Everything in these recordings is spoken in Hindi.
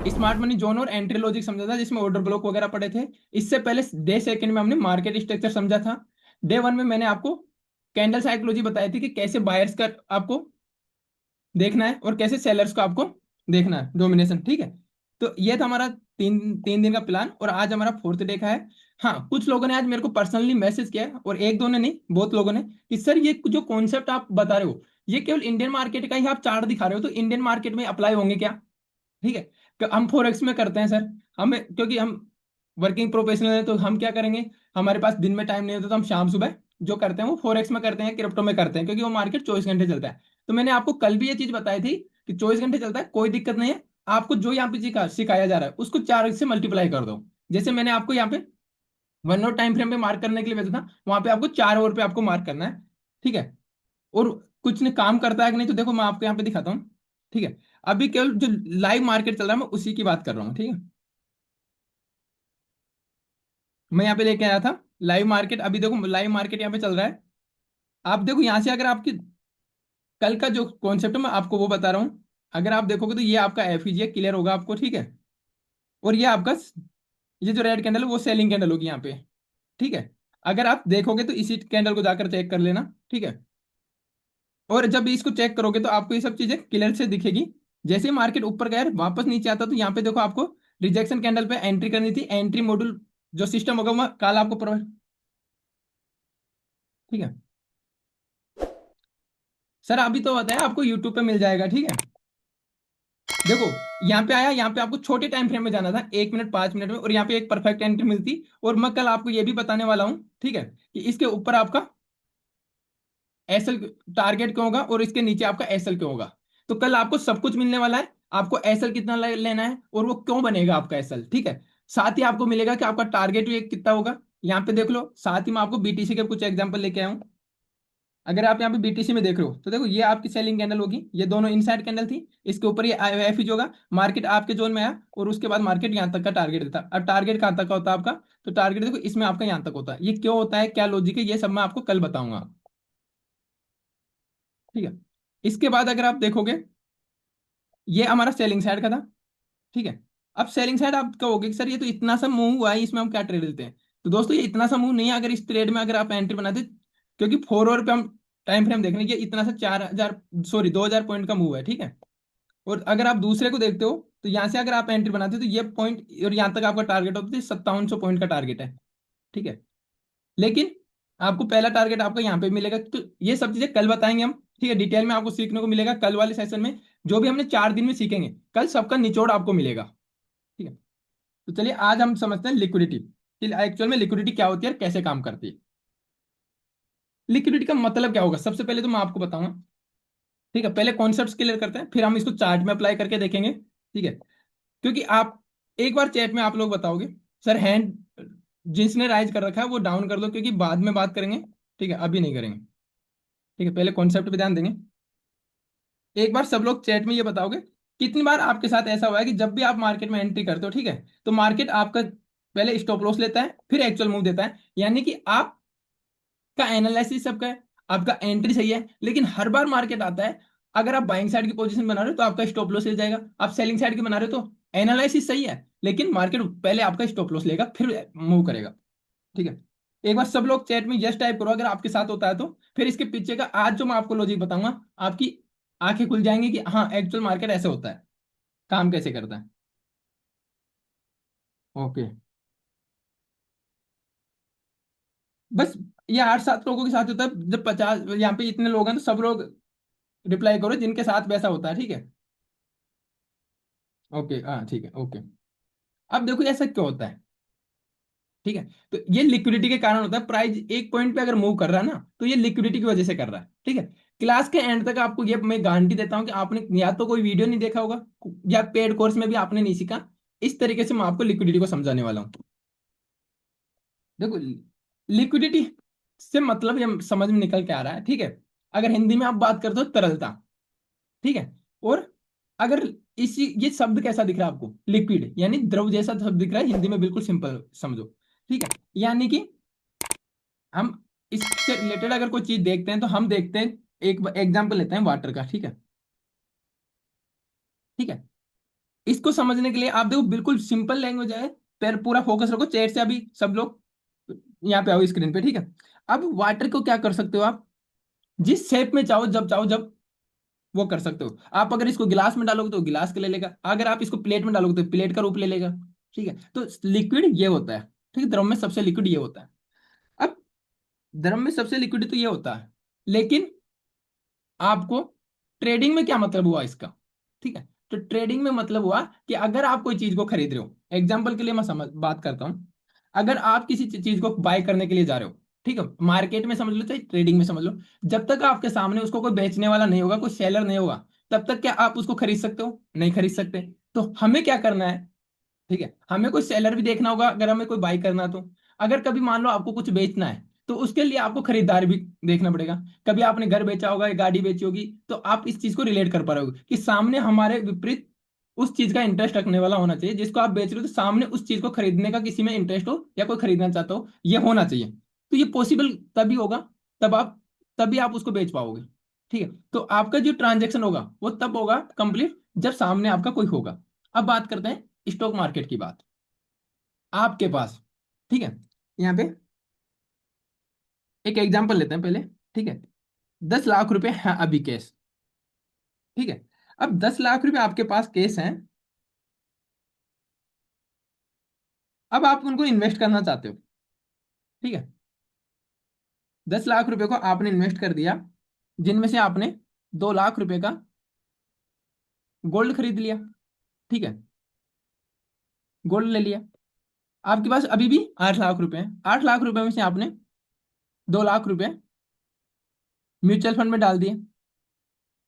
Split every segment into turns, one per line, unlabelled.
स्मार्ट मनी जोन और एंट्री लॉजिक समझा था, जिसमें ऑर्डर ब्लॉक वगैरह पड़े थे। इससे पहले डे सेकंड में हमने मार्केट स्ट्रक्चर समझा था। डे वन में मैंने आपको कैंडल साइकोलॉजी बताई थी कि कैसे बायर्स का आपको देखना है और कैसे सेलर्स को आपको देखना है, डोमिनेशन, ठीक है। तो ये था हमारा तीन तीन दिन का प्लान, और आज हमारा फोर्थ डे का है। हाँ, कुछ लोगों ने आज मेरे को पर्सनली मैसेज किया है, और एक दो ने नहीं, बहुत लोगों ने, कि सर ये जो कॉन्सेप्ट आप बता रहे हो, ये केवल इंडियन मार्केट का ही आप चार्ट दिखा रहे हो, तो इंडियन मार्केट में अप्लाई होंगे क्या? ठीक है, हम फॉरेक्स में करते हैं सर। हमें, क्योंकि हम वर्किंग प्रोफेशनल हैं, तो हम क्या करेंगे, हमारे पास दिन में टाइम नहीं होता, तो हम शाम सुबह जो करते हैं वो फॉरेक्स में करते हैं, क्रिप्टो में करते हैं, क्योंकि वो मार्केट 24 घंटे चलता है। तो मैंने आपको कल भी ये चीज बताई थी कि 24 घंटे चलता है, कोई दिक्कत नहीं है। आपको जो यहाँ पे सिखाया जा रहा है उसको 4 से मल्टीप्लाई कर दो। जैसे मैंने आपको यहाँ पे 1 आवर टाइम फ्रेम पे मार्क करने के लिए भेजा था, वहां पे आपको 4 आवर पे आपको मार्क करना है, ठीक है। और कुछ ने काम करता है कि नहीं, तो देखो मैं आपको यहाँ पे दिखाता हूँ, ठीक है। अभी केवल जो लाइव मार्केट चल रहा है मैं उसी की बात कर रहा हूँ, ठीक है। मैं यहाँ पे लेके आया था लाइव मार्केट, अभी देखो लाइव मार्केट यहाँ पे चल रहा है। आप देखो यहाँ से, अगर आपकी कल का जो कॉन्सेप्ट है मैं आपको वो बता रहा हूँ, अगर आप देखोगे तो ये आपका एफईजी क्लियर होगा आपको, ठीक है। और ये आपका, ये जो रेड कैंडल है वो सेलिंग कैंडल होगी यहाँ पे, ठीक है। अगर आप देखोगे तो इसी कैंडल को जाकर चेक कर लेना, ठीक है। और जब इसको चेक करोगे तो आपको ये सब चीजें क्लियर से दिखेगी। जैसे ही मार्केट ऊपर गया वापस नीचे आता, तो यहाँ पे देखो आपको रिजेक्शन कैंडल पे एंट्री करनी थी। एंट्री मॉड्यूल जो सिस्टम होगा वो कल आपको प्रोवाइड, ठीक है। सर अभी तो बताया आपको यूट्यूब पे मिल जाएगा, ठीक है। देखो यहाँ पे आया, यहाँ पे आपको छोटे टाइम फ्रेम में जाना था, 1 मिनट 5 मिनट में, और यहाँ पे एक परफेक्ट एंट्री मिलती। और मैं कल आपको ये भी बताने वाला हूँ, ठीक है, कि इसके ऊपर आपका एसएल टारगेट क्यों होगा और इसके नीचे आपका एसएल क्यों होगा। तो कल आपको सब कुछ मिलने वाला है। आपको एसएल कितना लेना है और वो क्यों बनेगा आपका एसएल, ठीक है। साथ ही आपको मिलेगा कि आपका टारगेट भी कितना होगा, यहाँ पे देख लो। साथ ही मैं आपको बीटीसी के कुछ एग्जांपल लेके आया हूँ। अगर आप यहाँ पे बीटीसी में देख रहे हो तो देखो ये आपकी सेलिंग कैंडल होगी, ये दोनों इनसाइड कैंडल थी। इसके ऊपर ये एफ ही होगा, मार्केट आपके जोन में आया और उसके बाद मार्केट यहाँ तक का टारगेट देता। अब टारगेट कहाँ तक का होता है आपका, तो टारगेट देखो इसमें आपका यहाँ तक होता है। ये क्यों होता है, क्या लॉजिक है, ये सब मैं आपको कल बताऊंगा, ठीक है। इसके बाद अगर आप देखोगे, ये हमारा सेलिंग साइड का था, ठीक है। अब सेलिंग साइड आप कहोगे कि सर ये तो इतना सा मूव हुआ है, इसमें हम क्या ट्रेड लेते हैं। तो दोस्तों ये इतना सा मूव नहीं है, अगर इस ट्रेड में अगर आप एंट्री बनाते, क्योंकि 4 आवर पे हम टाइम फ्रेम देख रहे हैं, ये इतना सा 4,000, सॉरी 2,000 पॉइंट का मूव है, ठीक है। और अगर आप दूसरे को देखते हो तो यहाँ से अगर आप एंट्री बनाते हो तो ये पॉइंट और यहाँ तक आपका टारगेट होता है, 5700 पॉइंट का टारगेट है, ठीक है। लेकिन आपको पहला टारगेट आपका यहाँ पे मिलेगा। तो ये सब चीजें कल बताएंगे हम, ठीक है। डिटेल में आपको सीखने को मिलेगा कल वाले सेशन में। जो भी हमने 4 दिन में सीखेंगे, कल सबका निचोड़ आपको मिलेगा, ठीक है। तो चलिए आज हम समझते हैं लिक्विडिटी, एक्चुअल में लिक्विडिटी क्या होती है और कैसे काम करती है। लिक्विडिटी का मतलब क्या होगा, सबसे पहले तो मैं आपको बताऊंगा, ठीक है। पहले कॉन्सेप्ट क्लियर करते हैं, फिर हम इसको चार्ट में अप्लाई करके देखेंगे, ठीक है। क्योंकि आप एक बार चैट में आप लोग बताओगे सर हैंड जिसने राइज कर रखा है वो डाउन कर दो, क्योंकि बाद में बात करेंगे, ठीक है, अभी नहीं करेंगे, ठीक है। पहले कॉन्सेप्ट पे ध्यान देंगे। एक बार सब लोग चैट में ये बताओगे, कितनी बार आपके साथ ऐसा हुआ है कि जब भी आप मार्केट में एंट्री करते हो, ठीक है, तो मार्केट आपका पहले स्टॉप लॉस लेता है फिर एक्चुअल मूव देता है, यानी कि आपका एनालिसिस सबका है, आपका एंट्री सही है, लेकिन हर बार मार्केट आता है, अगर आप बाइंग साइड की पोजीशन बना रहे हो तो आपका स्टॉप लॉस ले जाएगा, आप सेलिंग साइड की बना रहे हो तो एनालिसिस सही है, लेकिन मार्केट पहले आपका स्टॉप लॉस लेगा फिर मूव करेगा, ठीक है। एक बार सब लोग चैट में यस टाइप करो अगर आपके साथ होता है तो, फिर इसके पीछे का आज जो मैं आपको लॉजिक बताऊंगा, आपकी आंखें खुल जाएंगी कि हाँ एक्चुअल मार्केट ऐसे होता है, काम कैसे करता है। ओके, बस ये 8-7 लोगों के साथ होता है। जब 50 यहाँ पे इतने लोग हैं तो सब लोग रिप्लाई करो जिनके साथ वैसा होता है, ठीक है। ओके, हाँ ठीक है, ओके। अब देखो ऐसा क्यों होता है, ठीक है। तो ये लिक्विडिटी के कारण होता है। प्राइस एक पॉइंट पे अगर मूव कर रहा है ना, तो ये लिक्विडिटी की वजह से कर रहा है, ठीक है। क्लास के एंड तक आपको ये मैं गारंटी देता हूं कि आपने या तो कोई वीडियो नहीं देखा होगा, या पेड कोर्स में भी आपने नहीं सीखा। इस तरीके से मैं आपको लिक्विडिटी को समझाने वाला हूँ। देखो लिक्विडिटी से मतलब ये समझ में निकल के आ रहा है, ठीक है। अगर हिंदी में आप बात करते हो तरलता, ठीक है। और अगर इसी ये शब्द कैसा दिख रहा है आपको, लिक्विड यानी द्रव जैसा शब्द दिख रहा है, हिंदी में बिल्कुल सिंपल समझो, ठीक है। यानी कि हम इससे रिलेटेड अगर कोई चीज देखते हैं तो हम देखते हैं, एक एग्जाम्पल लेते हैं वाटर का, ठीक है, ठीक है। इसको समझने के लिए आप देखो बिल्कुल सिंपल लैंग्वेज है, पर पूरा फोकस रखो चेयर से, अभी सब लोग यहाँ पे आओ स्क्रीन पे, ठीक है। अब वाटर को क्या कर सकते हो आप, जिस शेप में चाहो, जब चाहो जब वो कर सकते हो आप। अगर इसको गिलास में डालोगे तो गिलास के ले लेगा, अगर आप इसको प्लेट में डालोगे तो प्लेट का रूप ले लेगा, ठीक है। तो लिक्विड ये होता है, ठीक है, द्रव में सबसे लिक्विड ये होता है। अब द्रव में सबसे लिक्विड तो ये होता है, लेकिन आपको ट्रेडिंग में क्या मतलब हुआ इसका, ठीक है। तो ट्रेडिंग में मतलब हुआ कि अगर आप कोई चीज को खरीद रहे हो, एग्जाम्पल के लिए मैं समझ बात करता हूं, अगर आप किसी चीज को बाय करने के लिए जा रहे हो, ठीक है, मार्केट में समझ लो चाहे ट्रेडिंग में समझ लो, जब तक आपके सामने उसको कोई बेचने वाला नहीं होगा, कोई सेलर नहीं होगा, तब तक क्या आप उसको खरीद सकते हो, नहीं खरीद सकते। तो हमें क्या करना है, ठीक है, हमें कोई सेलर भी देखना होगा अगर हमें कोई बाई करना तो। अगर कभी मान लो आपको कुछ बेचना है, तो उसके लिए आपको खरीदार भी देखना पड़ेगा। कभी आपने घर बेचा होगा या गाड़ी बेची होगी, तो आप इस चीज को रिलेट कर पा रहे होगे कि सामने हमारे विपरीत उस चीज का इंटरेस्ट रखने वाला होना चाहिए, जिसको आप बेच रहे हो, तो सामने उस चीज को खरीदने का किसी में इंटरेस्ट हो या कोई खरीदना चाहता हो, ये होना चाहिए। तो ये पॉसिबल तभी होगा, तब आप तभी आप उसको बेच पाओगे, ठीक है। तो आपका जो ट्रांजेक्शन होगा वो तब होगा कंप्लीट जब सामने आपका कोई होगा। अब बात करते हैं स्टॉक मार्केट की बात। आपके पास, ठीक है, यहाँ पे एक एग्जांपल लेते हैं पहले, ठीक है। 10 लाख रुपए है अभी कैश, ठीक है। अब 10 लाख रुपए आपके पास कैश हैं, अब आप उनको इन्वेस्ट करना चाहते हो, ठीक है। 10 लाख रुपए को आपने इन्वेस्ट कर दिया, जिनमें से आपने 2 लाख रुपए का गोल्ड खरीद लिया, ठीक है, गोल्ड ले लिया। आपके पास अभी भी 8 लाख रुपए हैं, 8 लाख रुपए में से आपने 2 लाख रुपए म्यूचुअल फंड में डाल दिए,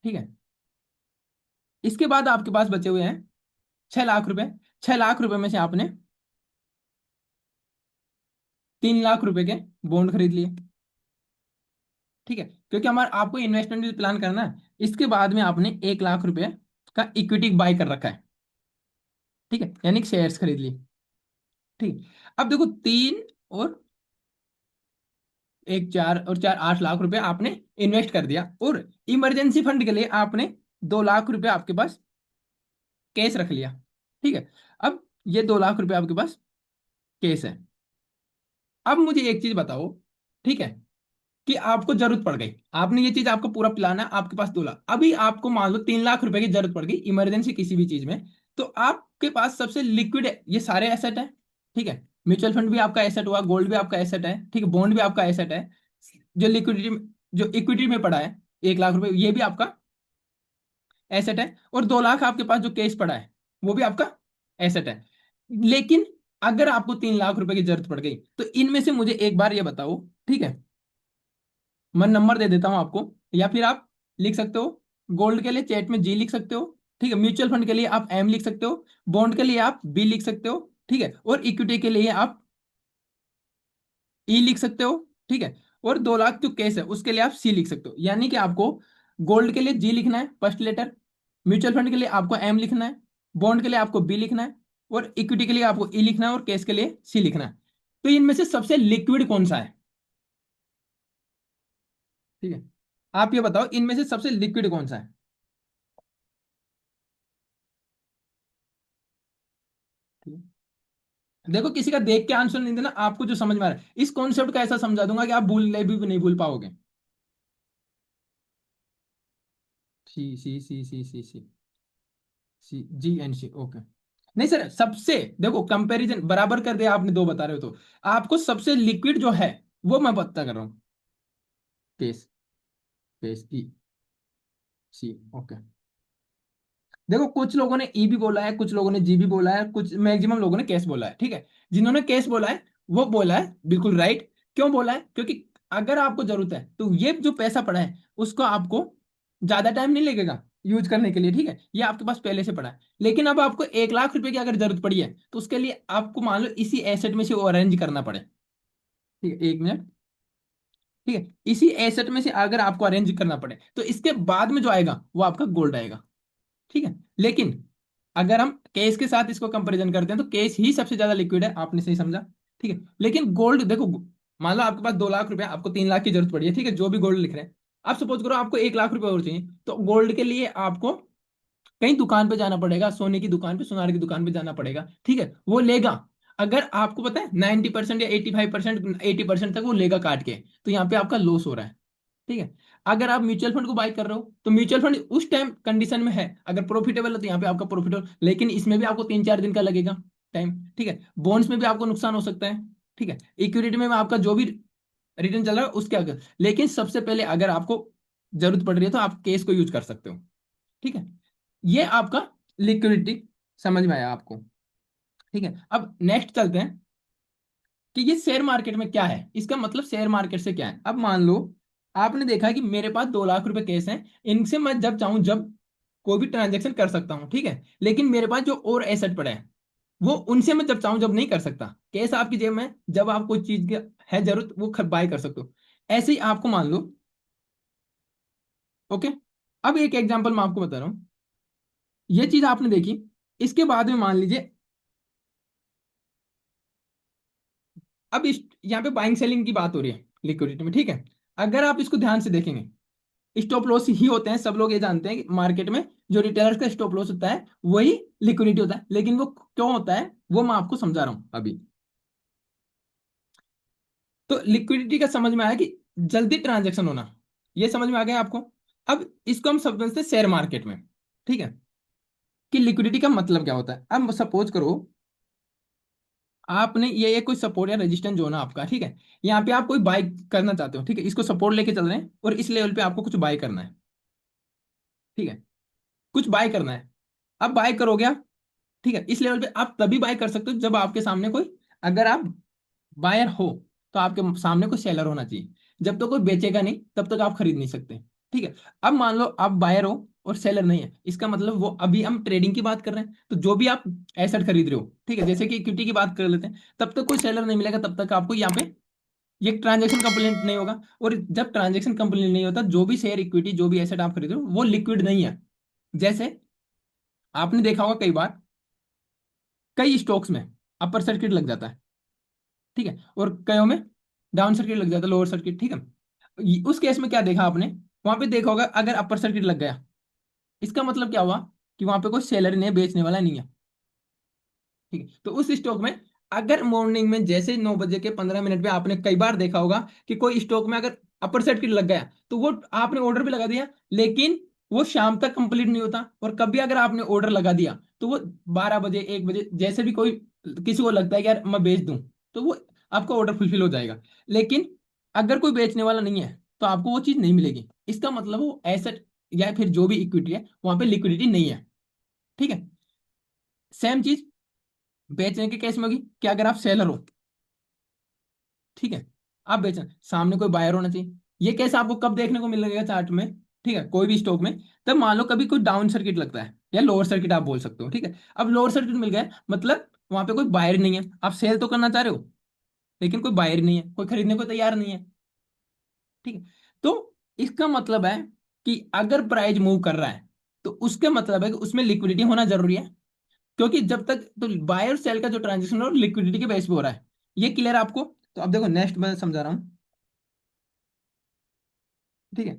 ठीक है। इसके बाद आपके पास बचे हुए हैं 6 लाख रुपए। 6 लाख रुपए में से आपने 3 लाख रुपए के बॉन्ड खरीद लिए, ठीक है, क्योंकि हमारा आपको इन्वेस्टमेंट भी प्लान करना है। इसके बाद में आपने 1 लाख रुपए का इक्विटी बाय कर रखा है, ठीक है, यानी शेयर्स खरीद लिए, ठीक है। अब देखो, तीन और एक, 4 और 4 8 लाख रुपए आपने इन्वेस्ट कर दिया, और इमरजेंसी फंड के लिए आपने 2 लाख रुपए आपके पास कैश रख लिया, ठीक है। अब ये 2 लाख रुपए आपके पास कैश है। अब मुझे एक चीज बताओ, ठीक है, कि आपको जरूरत पड़ गई, आपने ये चीज आपको पूरा प्लान है, आपके पास 2 लाख, अभी आपको मान लो 3 लाख रुपए की जरूरत पड़ गई इमरजेंसी किसी भी चीज में, तो आपके पास सबसे लिक्विड ये सारे एसेट है, ठीक है। म्यूचुअल फंड भी आपका एसेट हुआ, गोल्ड भी आपका एसेट है, ठीक है, बॉन्ड भी आपका एसेट है, जो लिक्विडिटी, जो इक्विटी में पड़ा है 1 लाख रुपए, ये भी आपका एसेट है, और 2 लाख आपके पास जो कैश पड़ा है वो भी आपका एसेट है। लेकिन अगर आपको 3 लाख रुपए की जरूरत पड़ गई, तो इनमें से मुझे एक बार ये बताओ, ठीक है, मैं नंबर दे देता हूं आपको, या फिर आप लिख सकते हो, गोल्ड के लिए चैट में जी लिख सकते हो, ठीक है, म्यूचुअल फंड के लिए आप एम लिख सकते हो, बॉन्ड के लिए आप बी लिख सकते हो, ठीक है, और इक्विटी के लिए आप ई लिख सकते हो, ठीक है, और 2 लाख जो केस है उसके लिए आप सी लिख सकते हो। यानी कि आपको गोल्ड के लिए जी लिखना है फर्स्ट लेटर, म्यूचुअल फंड के लिए आपको एम लिखना है, बॉन्ड के लिए आपको बी लिखना है, और इक्विटी के लिए आपको ई लिखना है, और केस के लिए सी लिखना है। तो इनमें से सबसे लिक्विड कौन सा है, ठीक है, आप ये बताओ इनमें से सबसे लिक्विड कौन सा है। ठीक है? देखो, किसी का देख के आंसर नहीं देना, आपको जो समझ में आ रहा है इस कॉन्सेप्ट का ऐसा समझा दूंगा कि आप भूल भी नहीं भूल पाओगे। सी सी सी सी सी सी सी जी एन सी, ओके। नहीं सर, सबसे देखो कंपैरिजन बराबर कर दिया आपने, दो बता रहे हो तो आपको सबसे लिक्विड जो है वो मैं पता कर रहा हूँ, केस, केस ई सी, ओके। देखो, कुछ लोगों ने ई भी बोला है, कुछ लोगों ने जी भी बोला है, कुछ मैक्सिमम लोगों ने केस बोला है, ठीक है। जिन्होंने केस बोला है वो बोला है बिल्कुल राइट। क्यों बोला है, क्योंकि अगर आपको जरूरत है तो ये जो पैसा पड़ा है उसको आपको ज्यादा टाइम नहीं लगेगा यूज करने के लिए, ठीक है, ये आपके पास पहले से पड़ा है। लेकिन अब आपको 1 लाख रुपए की अगर जरूरत पड़ी है, तो उसके लिए आपको मान लो इसी एसेट में से वो अरेंज करना पड़े, ठीक है, 1 मिनट, ठीक है, इसी एसेट में से अगर आपको अरेंज करना पड़े, तो इसके बाद में जो आएगा वो आपका गोल्ड आएगा, ठीक है। लेकिन अगर हम कैश के साथ इसको कंपैरिजन करते हैं, तो कैश ही सबसे ज्यादा लिक्विड है, आपने सही समझा, ठीक है। लेकिन गोल्ड देखो, मान लो आपके पास 2 लाख रुपए, आपको 3 लाख की जरूरत पड़ी है, ठीक है, जो भी गोल्ड लिख रहे हैं। आप सपोज करो आपको 1 लाख रुपए और चाहिए, तो गोल्ड के लिए आपको कहीं दुकान पे जाना पड़ेगा, सोने की दुकान पे, सुनार की दुकान पे जाना पड़ेगा, ठीक है, वो लेगा। अगर आपको पता है 90% या 85%, 80% तक वो लेगा काट के, तो यहाँ पे आपका लॉस हो रहा है। ठीक है। अगर आप म्यूचुअल फंड को बाय कर रहे हो तो म्यूचुअल फंड उस टाइम कंडीशन में है, अगर प्रॉफिटेबल है तो यहाँ पे आपका प्रॉफिटेबल, लेकिन इसमें भी आपको 3-4 दिन का लगेगा टाइम। ठीक है। बॉन्ड्स में भी आपको नुकसान हो सकता है। ठीक है। इक्विटी में आपका जो भी रिटर्न चल रहा है उसके अगर, लेकिन सबसे पहले अगर आपको जरूरत पड़ रही है तो आप केस को यूज कर सकते हो। ठीक है। ये आपका लिक्विडिटी समझ में आया आपको। ठीक है। अब नेक्स्ट चलते हैं कि ये शेयर मार्केट में क्या है, इसका मतलब शेयर मार्केट से क्या है। अब मान लो आपने देखा कि मेरे पास 2 लाख रुपए केस हैं, इनसे मैं जब चाहूं जब कोई भी ट्रांजेक्शन कर सकता हूं। ठीक है। लेकिन मेरे पास जो और एसेट पड़े हैं वो उनसे मैं जब चाहूं जब नहीं कर सकता। कैश आपकी जेब में, जब आप कोई चीज की है जरूरत वो बाय कर सकते हो। ऐसे ही आपको मान लो। ओके। अब एक एग्जांपल मैं आपको बता रहा हूं। ये चीज आपने देखी, इसके बाद में मान लीजिए, अब इस यहाँ पे बाइंग सेलिंग की बात हो रही है लिक्विडिटी में। ठीक है। अगर आप इसको ध्यान से देखेंगे, स्टॉप लॉस ही होते हैं, सब लोग ये जानते हैं कि मार्केट में जो रिटेलर्स का स्टॉप लॉस होता है वही लिक्विडिटी होता है, लेकिन वो क्यों होता है वो मैं आपको समझा रहा हूं अभी। तो लिक्विडिटी का समझ में आया कि जल्दी ट्रांजेक्शन होना, ये समझ में आ गया आपको। अब इसको हम समझते हैं शेयर मार्केट में। ठीक है। कि लिक्विडिटी का मतलब क्या होता है। अब सपोज करो आपने ये कोई सपोर्ट या रेजिस्टेंस जोन है आपका। ठीक है। यहाँ पे आप कोई बाय करना चाहते हो, ठीक है, इसको सपोर्ट लेके चल रहे हैं और इस लेवल पे आपको कुछ बाय करना है। ठीक है। कुछ बाय करना है। अब बाय करोगे आप, ठीक है, इस लेवल पे आप तभी बाय कर सकते हो जब आपके सामने कोई, अगर आप बायर हो तो आपके सामने कोई सेलर होना चाहिए। जब तक कोई बेचेगा नहीं तब तक आप खरीद नहीं सकते। ठीक है। अब मान लो आप बायर हो और सेलर नहीं है, इसका मतलब वो, अभी हम ट्रेडिंग की बात कर रहे हैं, तो जो भी आप एसेट खरीद रहे हो, ठीक है, जैसे कि इक्विटी की बात कर लेते हैं, तब तक कोई सेलर नहीं मिलेगा, तब तक आपको यहाँ पे ये ट्रांजेक्शन कंप्लीट नहीं होगा। और जब ट्रांजेक्शन कंप्लीट नहीं होता, जो भी शेयर, इक्विटी, जो भी एसेट आप खरीद रहे हो वो लिक्विड नहीं है। जैसे आपने देखा होगा कई बार कई स्टॉक्स में अपर सर्किट लग जाता है। ठीक है। और कईयों में डाउन सर्किट लग जाता है, लोअर सर्किट। ठीक है। उस केस में क्या देखा आपने, वहां पे देखा होगा अगर अपर सर्किट लग गया, इसका मतलब क्या हुआ कि वहां पे कोई सेलर नहीं है, बेचने वाला नहीं है। ठीक है। तो उस स्टॉक में अगर मॉर्निंग में जैसे 9 बजे के 15 मिनट पे आपने कई बार देखा होगा कि कोई स्टॉक में अगर अपर सर्किट लग गया तो वो आपने ऑर्डर भी लगा दिया, लेकिन वो शाम तक कंप्लीट नहीं होता। और कभी अगर आपने ऑर्डर लगा दिया तो वो 12 बजे, 1 बजे, जैसे भी कोई किसी को लगता है कि यार मैं बेच दूं, तो वो आपका ऑर्डर फुलफिल हो जाएगा। लेकिन अगर कोई बेचने वाला नहीं है तो आपको वो चीज नहीं मिलेगी। इसका मतलब वो एसेट या फिर जो भी इक्विटी है वहां पे लिक्विडिटी नहीं है। ठीक है। सेम चीज बेचने के केस में होगी कि अगर आप सेलर हो, ठीक है, आप बेचना, सामने कोई बायर होना चाहिए। ये केस आपको कब देखने को मिलेगा चार्ट में, ठीक है, कोई भी स्टॉक में, तब मान लो कभी कोई डाउन सर्किट लगता है या लोअर सर्किट आप बोल सकते हो। ठीक है। अब लोअर सर्किट मिल गया मतलब वहां पे कोई बायर नहीं है, आप सेल तो करना चाह रहे हो लेकिन कोई बायर नहीं है, कोई खरीदने को तैयार नहीं है। ठीक है। तो इसका मतलब है कि अगर प्राइस मूव कर रहा है तो उसका मतलब है कि उसमें लिक्विडिटी होना जरूरी है। क्योंकि जब तक तो बाय और सेल का जो ट्रांजेक्शन है लिक्विडिटी के बेस पे हो रहा है। ये क्लियर आपको। तो अब देखो नेक्स्ट मैं समझा रहा हूँ। ठीक है।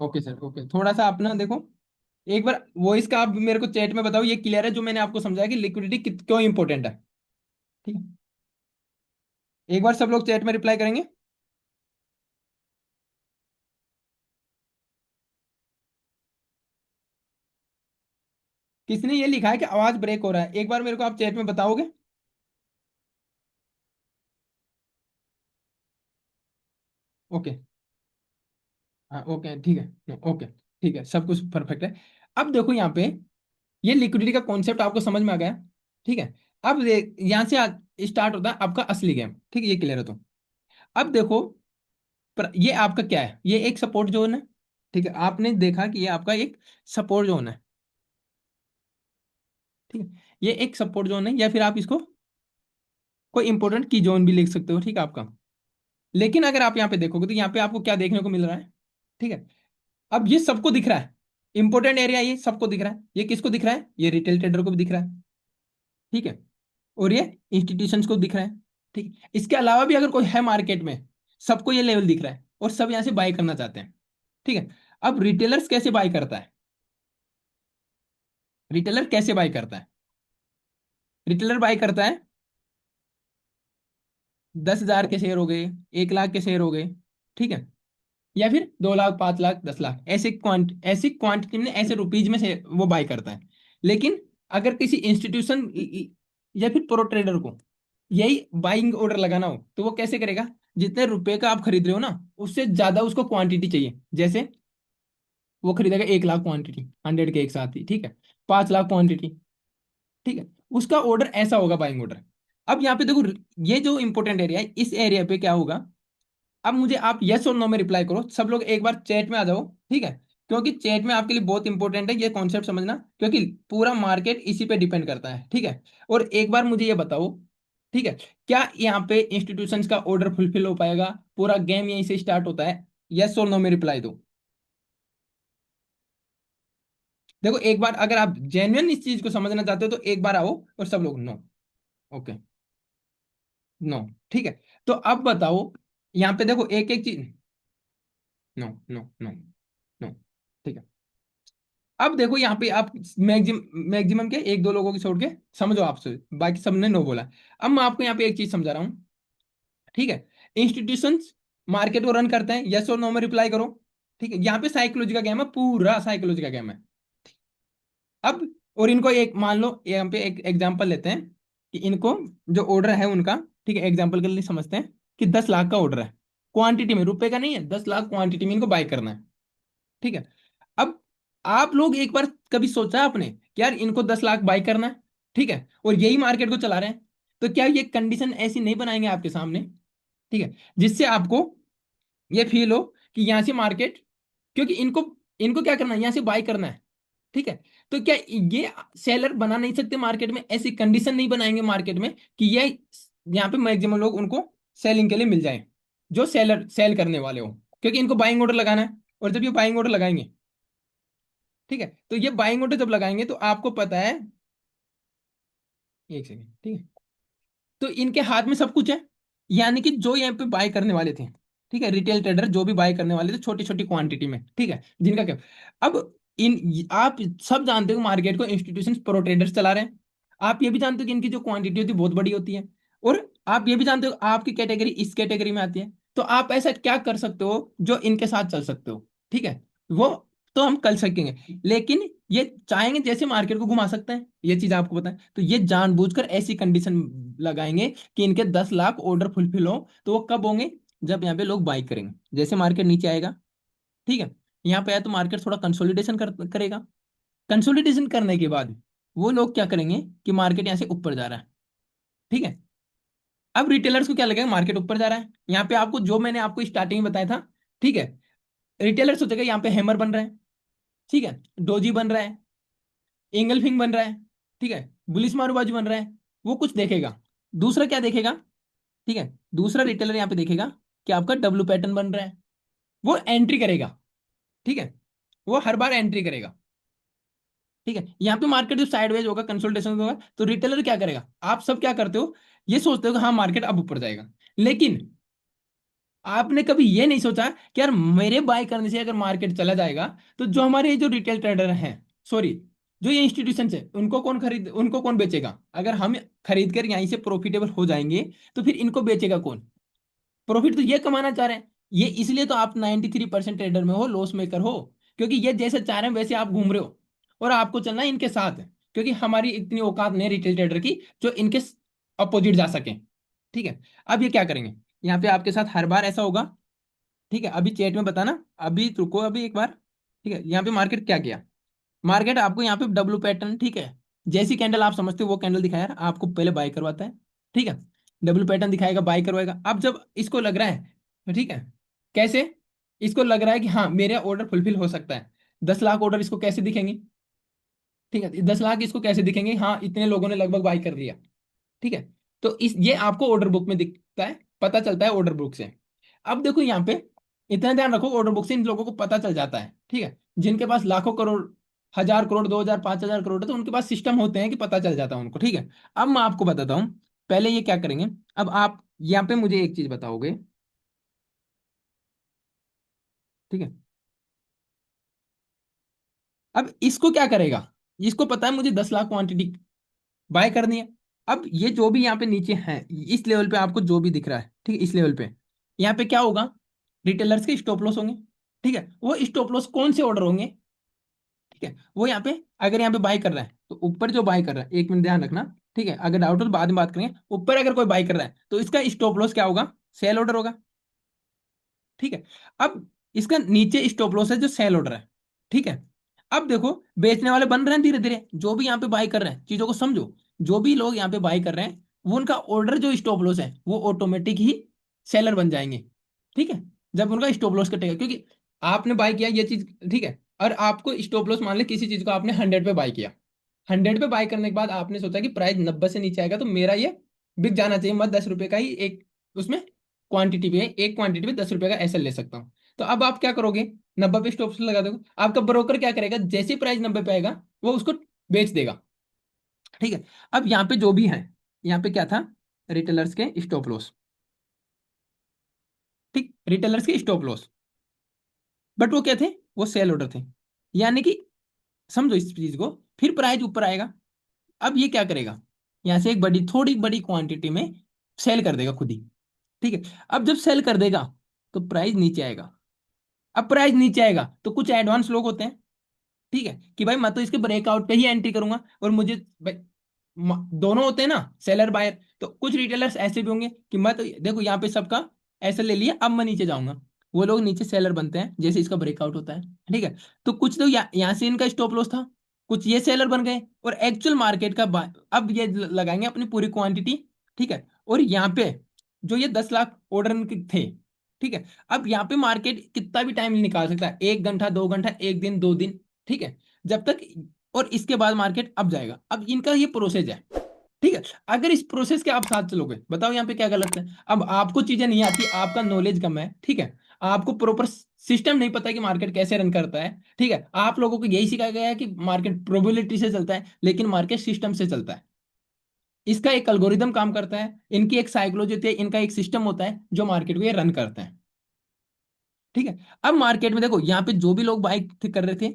ओके सर, ओके, थोड़ा सा अपना देखो एक बार वॉइस का, आप मेरे को चैट में बताओ ये क्लियर है जो मैंने आपको समझाया कि लिक्विडिटी क्यों इंपॉर्टेंट है। ठीक है। एक बार सब लोग चैट में रिप्लाई करेंगे। किसने ये लिखा है कि आवाज ब्रेक हो रहा है, एक बार मेरे को आप चैट में बताओगे। ओके। हाँ ओके ठीक है, ओके ठीक है, सब कुछ परफेक्ट है। अब देखो यहाँ पे ये लिक्विडिटी का कॉन्सेप्ट आपको समझ में आ गया। ठीक है। अब यहाँ से स्टार्ट होता है आपका असली गेम। ठीक है, ये क्लियर है तो अब देखो, ये आपका क्या है, ये एक सपोर्ट जोन है। ठीक है। आपने देखा कि ये आपका एक सपोर्ट जोन है। ठीक है। ये एक सपोर्ट जोन है या फिर आप इसको कोई इंपॉर्टेंट की जोन भी लिख सकते हो। ठीक है आपका। लेकिन अगर आप यहाँ पे देखोगे तो यहाँ पे आपको क्या देखने को मिल रहा है। ठीक है। अब ये सबको दिख रहा है, इंपॉर्टेंट एरिया ये सबको दिख रहा है। ये किसको दिख रहा है, ये रिटेल ट्रेडर को भी दिख रहा है। ठीक है। और ये इंस्टीट्यूशंस को दिख रहा है। ठीक है। इसके अलावा भी अगर कोई है मार्केट में, सबको ये लेवल दिख रहा है और सब यहाँ से बाय करना चाहते हैं। ठीक है। अब रिटेलर्स कैसे बाय करता है? रिटेलर कैसे बाय करता है? रिटेलर बाय करता है 10,000 के शेयर हो गए, 1 लाख के शेयर हो गए, ठीक है, या फिर 2 लाख, 5 लाख, 10 लाख, ऐसे क्वांटिटी में, ऐसे रुपीज में से वो बाय करता है। लेकिन अगर किसी इंस्टीट्यूशन या फिर प्रो ट्रेडर को यही बाइंग ऑर्डर लगाना हो तो वो कैसे करेगा? जितने रुपए का आप खरीद रहे हो ना, उससे ज्यादा उसको क्वांटिटी चाहिए। जैसे वो खरीदेगा 1 लाख क्वांटिटी, 100 के एक साथ ही, ठीक है, 5 लाख क्वांटिटी, ठीक है, उसका ऑर्डर ऐसा होगा, बाइंग ऑर्डर। अब यहाँ पे देखो, ये जो इंपॉर्टेंट एरिया है, इस एरिया पे क्या होगा? अब मुझे आप यस और नो में रिप्लाई करो, सब लोग एक बार चैट में आ जाओ, ठीक है, क्योंकि चैट में आपके लिए बहुत इंपॉर्टेंट है ये कॉन्सेप्ट समझना, क्योंकि पूरा मार्केट इसी पे डिपेंड करता है, ठीक है। और एक बार मुझे ये बताओ, ठीक है, क्या यहाँ पे इंस्टीट्यूशंस का ऑर्डर फुलफिल हो पाएगा? पूरा गेम यहीं से स्टार्ट होता है। यस और नो में रिप्लाई दो। देखो एक बार अगर आप जेन्युइन इस चीज को समझना चाहते हो तो एक बार आओ, और सब लोग नो। ओके, नो, ठीक है। तो अब बताओ, यहाँ पे देखो एक एक चीज, नो, नो, नो, नो, ठीक है। अब देखो यहाँ पे आप मैक्सिमम के एक दो लोगों की छोड़ के समझो आपसे, बाकी सबने नो बोला। अब मैं आपको यहाँ पे एक चीज समझा रहा हूँ, ठीक है। इंस्टीट्यूशंस मार्केट को रन करते हैं, यस और नो में रिप्लाई करो, ठीक है। यहाँ पे साइकोलॉजी का गेम है, पूरा साइकोलॉजी का गेम है। अब और इनको एक मान लो, यहाँ पे एक एग्जांपल लेते हैं कि इनको जो ऑर्डर है उनका, ठीक है, एग्जांपल के लिए समझते हैं कि 10 लाख का ऑर्डर है, क्वांटिटी में, रुपए का नहीं है, 10 लाख क्वांटिटी में इनको बाय करना है, ठीक है। अब आप लोग एक बार कभी सोचा है आपने कि यार इनको 10 लाख बाय करना है, ठीक है, और यही मार्केट को चला रहे हैं, तो क्या ये कंडीशन ऐसी नहीं बनाएंगे आपके सामने, ठीक है, जिससे आपको ये फील हो कि यहाँ से मार्केट, क्योंकि इनको इनको क्या करना है, यहाँ से बाय करना है, ठीक है। तो क्या ये सेलर बना नहीं सकते मार्केट में? ऐसी कंडीशन नहीं बनाएंगे मार्केट में कि ये यहाँ पे मैक्सिमम लोग उनको सेलिंग के लिए मिल जाए, जो सेलर सेल करने वाले हो, क्योंकि इनको बाइंग ऑर्डर लगाना है। और जब ये बाइंग ऑर्डर लगाएंगे, ठीक है, तो ये बाइंग ऑर्डर जब लगाएंगे तो आपको पता है, एक सेकेंड, ठीक है, तो इनके हाथ में सब कुछ है। यानी कि जो यहाँ पे बाय करने वाले थे, ठीक है, रिटेल ट्रेडर जो भी बाय करने वाले थे छोटी छोटी क्वांटिटी में, ठीक है, जिनका क्या, अब आप सब जानते हो मार्केट को इंस्टीट्यूशन प्रो ट्रेडर्स चला रहे हैं। आप ये भी जानते हो कि इनकी जो क्वांटिटी होती है बहुत बड़ी होती है। और आप ये भी जानते हो आपकी कैटेगरी इस कैटेगरी में आती है। तो आप ऐसा क्या कर सकते हो जो इनके साथ चल सकते हो, ठीक है, वो तो हम कर सकेंगे। लेकिन ये चाहेंगे जैसे मार्केट को घुमा सकते हैं, ये चीज आपको पता है, तो ये जानबूझकर ऐसी कंडीशन लगाएंगे कि इनके 10 लाख ऑर्डर फुलफिल हो। तो वो कब होंगे? जब यहाँ पे लोग बाई करेंगे, जैसे मार्केट नीचे आएगा, ठीक है, यहाँ पे आया तो मार्केट थोड़ा कंसोलिडेशन करेगा। कंसोलिडेशन करने के बाद वो लोग क्या करेंगे कि मार्केट यहाँ से ऊपर जा रहा है, ठीक है। अब रिटेलर्स को क्या लगेगा, मार्केट ऊपर जा रहा है, यहाँ पे आपको जो मैंने आपको स्टार्टिंग में बताया था, ठीक है, रिटेलर सोचेगा यहाँ पे हैमर बन रहा है, ठीक है, डोजी बन रहा है, एंगलफिंग बन रहा है, ठीक है, बुलिस मारूबाजू बन रहा है, वो कुछ देखेगा। दूसरा क्या देखेगा, ठीक है, दूसरा रिटेलर यहाँ पे देखेगा कि आपका डब्ल्यू पैटर्न बन रहा है, वो एंट्री करेगा, ठीक है, वो हर बार एंट्री करेगा, ठीक है। यहाँ पे मार्केट जो साइडवेज होगा, कंसोलिडेशन होगा, तो रिटेलर क्या करेगा? आप सब क्या करते हो, ये सोचते हो कि हाँ मार्केट अब ऊपर जाएगा, लेकिन आपने कभी ये नहीं सोचा कि यार मेरे बाय करने से अगर मार्केट चला जाएगा तो जो हमारे जो रिटेल ट्रेडर हैं, सॉरी, जो ये इंस्टीट्यूशन है, उनको कौन बेचेगा? अगर हम खरीद कर यहीं से प्रॉफिटेबल हो जाएंगे तो फिर इनको बेचेगा कौन? प्रॉफिट तो ये कमाना चाह रहे हैं। ये इसलिए तो आप 93% ट्रेडर में हो, लॉस मेकर हो, क्योंकि ये जैसे चाह रहे हैं वैसे आप घूम रहे हो, और आपको चलना है इनके साथ, क्योंकि हमारी इतनी औकात नहीं रिटेल ट्रेडर की जो इनके अपोजिट जा सके, ठीक है। अब ये क्या करेंगे, यहाँ पे आपके साथ हर बार ऐसा होगा, ठीक है, अभी चैट में बताना, अभी रुको, अभी एक बार, ठीक है। यहाँ पे मार्केट क्या किया, मार्केट आपको यहाँ पे डब्लू पैटर्न, ठीक है, जैसी कैंडल आप समझते हो वो कैंडल दिखाया, आपको पहले बाय करवाता है, ठीक है, डब्लू पैटर्न दिखाएगा, बाय करवाएगा। अब जब इसको लग रहा है, ठीक है, कैसे, इसको लग रहा है कि हाँ मेरा ऑर्डर फुलफिल हो सकता है, 10 लाख ऑर्डर इसको कैसे दिखेंगे, ठीक है, 10 लाख इसको कैसे दिखेंगे, हाँ इतने लोगों ने लगभग बाय कर लिया, ठीक है। तो इस ये आपको ऑर्डर बुक में दिखता है, पता चलता है ऑर्डर बुक से। अब देखो यहाँ पे, इतना ध्यान रखो, ऑर्डर बुक से इन लोगों को पता चल जाता है, ठीक है, जिनके पास लाखों करोड़, 1,000 करोड़, 2,000, 5,000 करोड़ है, तो उनके पास सिस्टम होते हैं कि पता चल जाता है उनको, ठीक है। अब मैं आपको बताता हूँ, पहले ये क्या करेंगे। अब आप यहाँ पे मुझे एक चीज बताओगे, ठीक है, अब इसको क्या करेगा, इसको पता है मुझे 10 लाख क्वांटिटी बाय करनी है। अब ये जो भी यहाँ पे नीचे है, इस लेवल पे आपको जो भी दिख रहा है, ठीक है, इस लेवल पे यहाँ पे क्या होगा, रिटेलर्स के स्टॉप लॉस होंगे। ठीक है, वो स्टॉप लॉस कौन से ऑर्डर होंगे, ठीक है, वो यहाँ पे अगर यहाँ पे बाय कर रहा है तो ऊपर जो बाय कर रहा है, 1 मिनट ध्यान रखना, ठीक है, अगर डाउट हो तो बाद में बात करेंगे। ऊपर अगर कोई बाय कर रहा है तो इसका स्टॉप लॉस क्या होगा, सेल ऑर्डर होगा। ठीक है, अब इसका नीचे स्टॉप लॉस है जो सेल ऑर्डर है। ठीक है, अब देखो बेचने वाले बन रहे हैं धीरे धीरे, जो भी यहाँ पे बाय कर रहे हैं, चीजों को समझो, जो भी लोग यहाँ पे बाय कर रहे हैं वो उनका ऑर्डर जो स्टॉप लॉस है वो ऑटोमेटिक ही सेलर बन जाएंगे। ठीक है, जब उनका स्टॉप लॉस कटेगा, क्योंकि आपने बाय किया ये चीज, ठीक है, और आपको स्टॉप लॉस मान ले किसी चीज को आपने 100 पे बाय किया, 100 पे बाय करने के बाद आपने सोचा कि प्राइस 90 से नीचे आएगा तो मेरा ये बिक जाना चाहिए, मैं 10 रुपए का ही एक उसमें क्वांटिटी पे, एक क्वांटिटी पे 10 रुपए का एसएल ले सकता हूँ। तो अब आप क्या करोगे, 90 पे स्टॉप लगा दोगे, आपका ब्रोकर क्या करेगा, जैसे प्राइस 90 पे आएगा वो उसको बेच देगा। ठीक है, अब यहाँ पे जो भी है, यहाँ पे क्या था, रिटेलर्स के स्टॉप लॉस, ठीक, रिटेलर्स के स्टॉप लॉस, बट वो क्या थे, वो सेल ऑर्डर थे। यानी कि समझो इस चीज को, फिर प्राइस ऊपर आएगा, अब ये क्या करेगा, यहां से एक बड़ी थोड़ी बड़ी क्वांटिटी में सेल कर देगा खुद ही। ठीक है, अब जब सेल कर देगा तो प्राइस नीचे आएगा। अब प्राइस नीचे आएगा तो कुछ एडवांस लोग होते हैं, ठीक है, कि भाई मैं तो इसके ब्रेकआउट पे ही एंट्री करूंगा, और मुझे भाई दोनों होते हैं ना, सेलर बायर, तो कुछ रिटेलर्स ऐसे भी होंगे कि मैं तो देखो यहाँ पे सबका ऐसा ले लिया, अब मैं नीचे जाऊंगा, वो लोग नीचे सेलर बनते हैं जैसे इसका ब्रेकआउट होता है। ठीक है, तो कुछ तो यहाँ से इनका स्टॉप लॉस था, कुछ ये सेलर बन गए, और एक्चुअल मार्केट का अब ये लगाएंगे अपनी पूरी क्वांटिटी। ठीक है, और यहाँ पे जो ये 10 लाख ऑर्डर थे, ठीक है, अब यहाँ पे मार्केट कितना भी टाइम निकाल सकता है, 1 घंटा 2 घंटा, 1 दिन 2 दिन, ठीक है, जब तक, और इसके बाद मार्केट अब जाएगा, अब इनका ये प्रोसेस है। ठीक है, अगर इस प्रोसेस के आप साथ चलोगे, बताओ यहाँ पे क्या गलत है। अब आपको चीजें नहीं आती, आपका नॉलेज कम है, ठीक है, आपको प्रॉपर सिस्टम नहीं पता कि मार्केट कैसे रन करता है। ठीक है, आप लोगों को यही सिखाया गया है कि मार्केट प्रोबेबिलिटी से चलता है, लेकिन मार्केट सिस्टम से चलता है। इसका एक एल्गोरिदम काम करता है, इनकी एक साइकोलॉजी होती है, इनका एक सिस्टम होता है जो मार्केट को ये रन करते हैं। ठीक है, अब मार्केट में देखो यहाँ पे जो भी लोग बाइक कर रहे थे,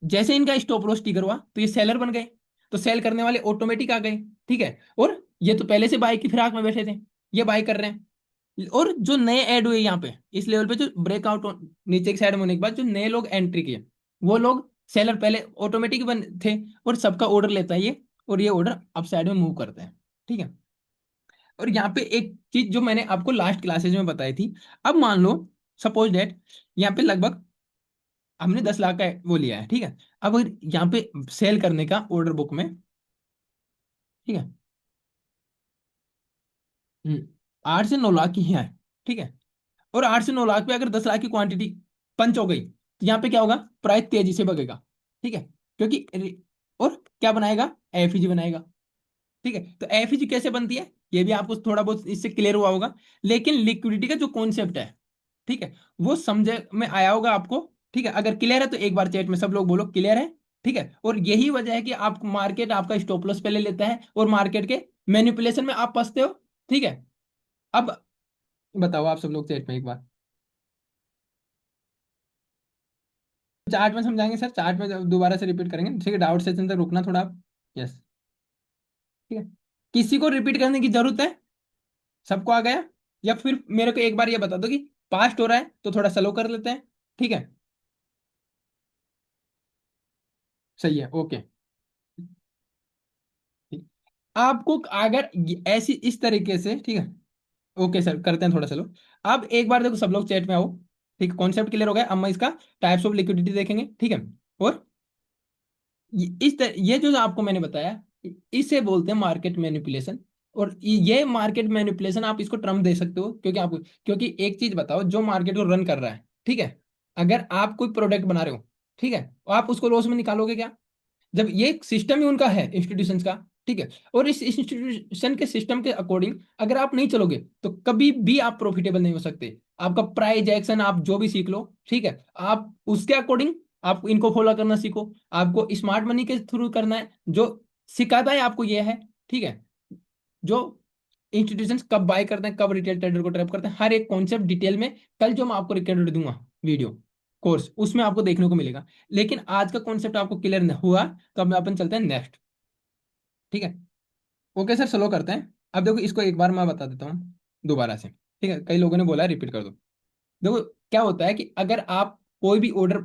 जैसे इनका स्टॉप लॉस ट्रिगर हुआ तो ये सेलर बन गए, तो सेल करने वाले ऑटोमेटिक आ गए। ठीक है, और ये तो पहले से बाई की फिराक में बैठे थे, ये बाई कर रहे हैं, और जो नए ऐड हुए यहाँ पे इस लेवल पे, जो ब्रेकआउट नीचे की साइड में होने के बाद जो नए लोग एंट्री किए, वो लोग सेलर पहले ऑटोमेटिक बन थे, और सबका ऑर्डर लेता है ये, और ये ऑर्डर अप साइड में मूव करते हैं। ठीक है, और यहाँ पे एक चीज जो मैंने आपको लास्ट क्लासेज में बताई थी, अब मान लो सपोज डेट यहाँ पे लगभग हमने 10 लाख का वो लिया है, ठीक है, अब अगर यहाँ पे सेल करने का ऑर्डर बुक में, ठीक है, 8 से 9 लाख की है, ठीक है, और 8 से 9 लाख पे अगर 10 लाख की क्वांटिटी पंच हो गई तो यहाँ पे क्या होगा, प्राइस तेजी से बढ़ेगा। ठीक है, क्योंकि और क्या बनाएगा, एफईजी बनाएगा। ठीक है, तो एफईजी कैसे बनती है ये भी आपको थोड़ा बहुत इससे क्लियर हुआ होगा, लेकिन लिक्विडिटी का जो कॉन्सेप्ट है, ठीक है, वो समझे में आया होगा आपको। ठीक है, अगर क्लियर है तो एक बार चैट में सब लोग बोलो क्लियर है। ठीक है, और यही वजह है कि आप मार्केट आपका स्टॉप लॉस पहले लेता है, और मार्केट के मैनिपुलेशन में आप फंसते हो। ठीक है, अब बताओ आप सब लोग चैट में एक बार, चार्ट में समझाएंगे सर, चार्ट में दोबारा से रिपीट करेंगे, ठीक है, डाउट सेशन तक रुकना थोड़ा आप। यस, ठीक है, किसी को रिपीट करने की जरूरत है, सबको आ गया, या फिर मेरे को एक बार ये बता दो कि पास्ट हो रहा है तो थोड़ा स्लो कर लेते हैं। ठीक है, सही है, ओके। ठीक। आपको अगर ऐसी इस तरीके से, ठीक है, ओके सर करते हैं थोड़ा स्लो। अब एक बार देखो सब लोग चैट में आओ, ठीक, कॉन्सेप्ट क्लियर हो गया, अब मैं इसका टाइप्स ऑफ लिक्विडिटी देखेंगे। ठीक है, और ये जो आपको मैंने बताया, इसे बोलते हैं मार्केट मैनिपुलेशन। और ये मार्केट मैनिपुलेशन आप इसको टर्म दे सकते हो, क्योंकि आप, क्योंकि एक चीज बताओ, जो मार्केट को रन कर रहा है, ठीक है, अगर आप कोई प्रोडक्ट बना रहे हो, ठीक है, तो आप उसको लॉस में निकालोगे क्या, जब ये सिस्टम ही उनका है इंस्टीट्यूशंस का। ठीक है, और इस इंस्टीट्यूशन के सिस्टम के अकॉर्डिंग अगर आप नहीं चलोगे तो कभी भी आप प्रॉफिटेबल नहीं हो सकते। आपका प्राइस एक्शन आप जो भी सीख लो, ठीक है, आप उसके अकॉर्डिंग आप इनको फॉलो करना सीखो। आपको स्मार्ट मनी के थ्रू करना है, जो सिखाता है आपको ये है। ठीक है, जो इंस्टीट्यूशंस कब बाय करते हैं, कब रिटेल ट्रेडर को ट्रैप करते हैं, हर एक कॉन्सेप्ट डिटेल में कल जो मैं आपको रिकॉर्ड दूंगा वीडियो, कोर्स, उसमें आपको देखने को मिलेगा। लेकिन आज का कॉन्सेप्ट आपको क्लियर हुआ, तो अब अपन चलते हैं नेक्स्ट। ठीक है। ओके सर, स्लो करते हैं। अब देखो, इसको एक बार मैं बता देता हूँ दोबारा से। ठीक है, कई लोगों ने बोला रिपीट कर दो। देखो, क्या होता है कि अगर आप कोई भी ऑर्डर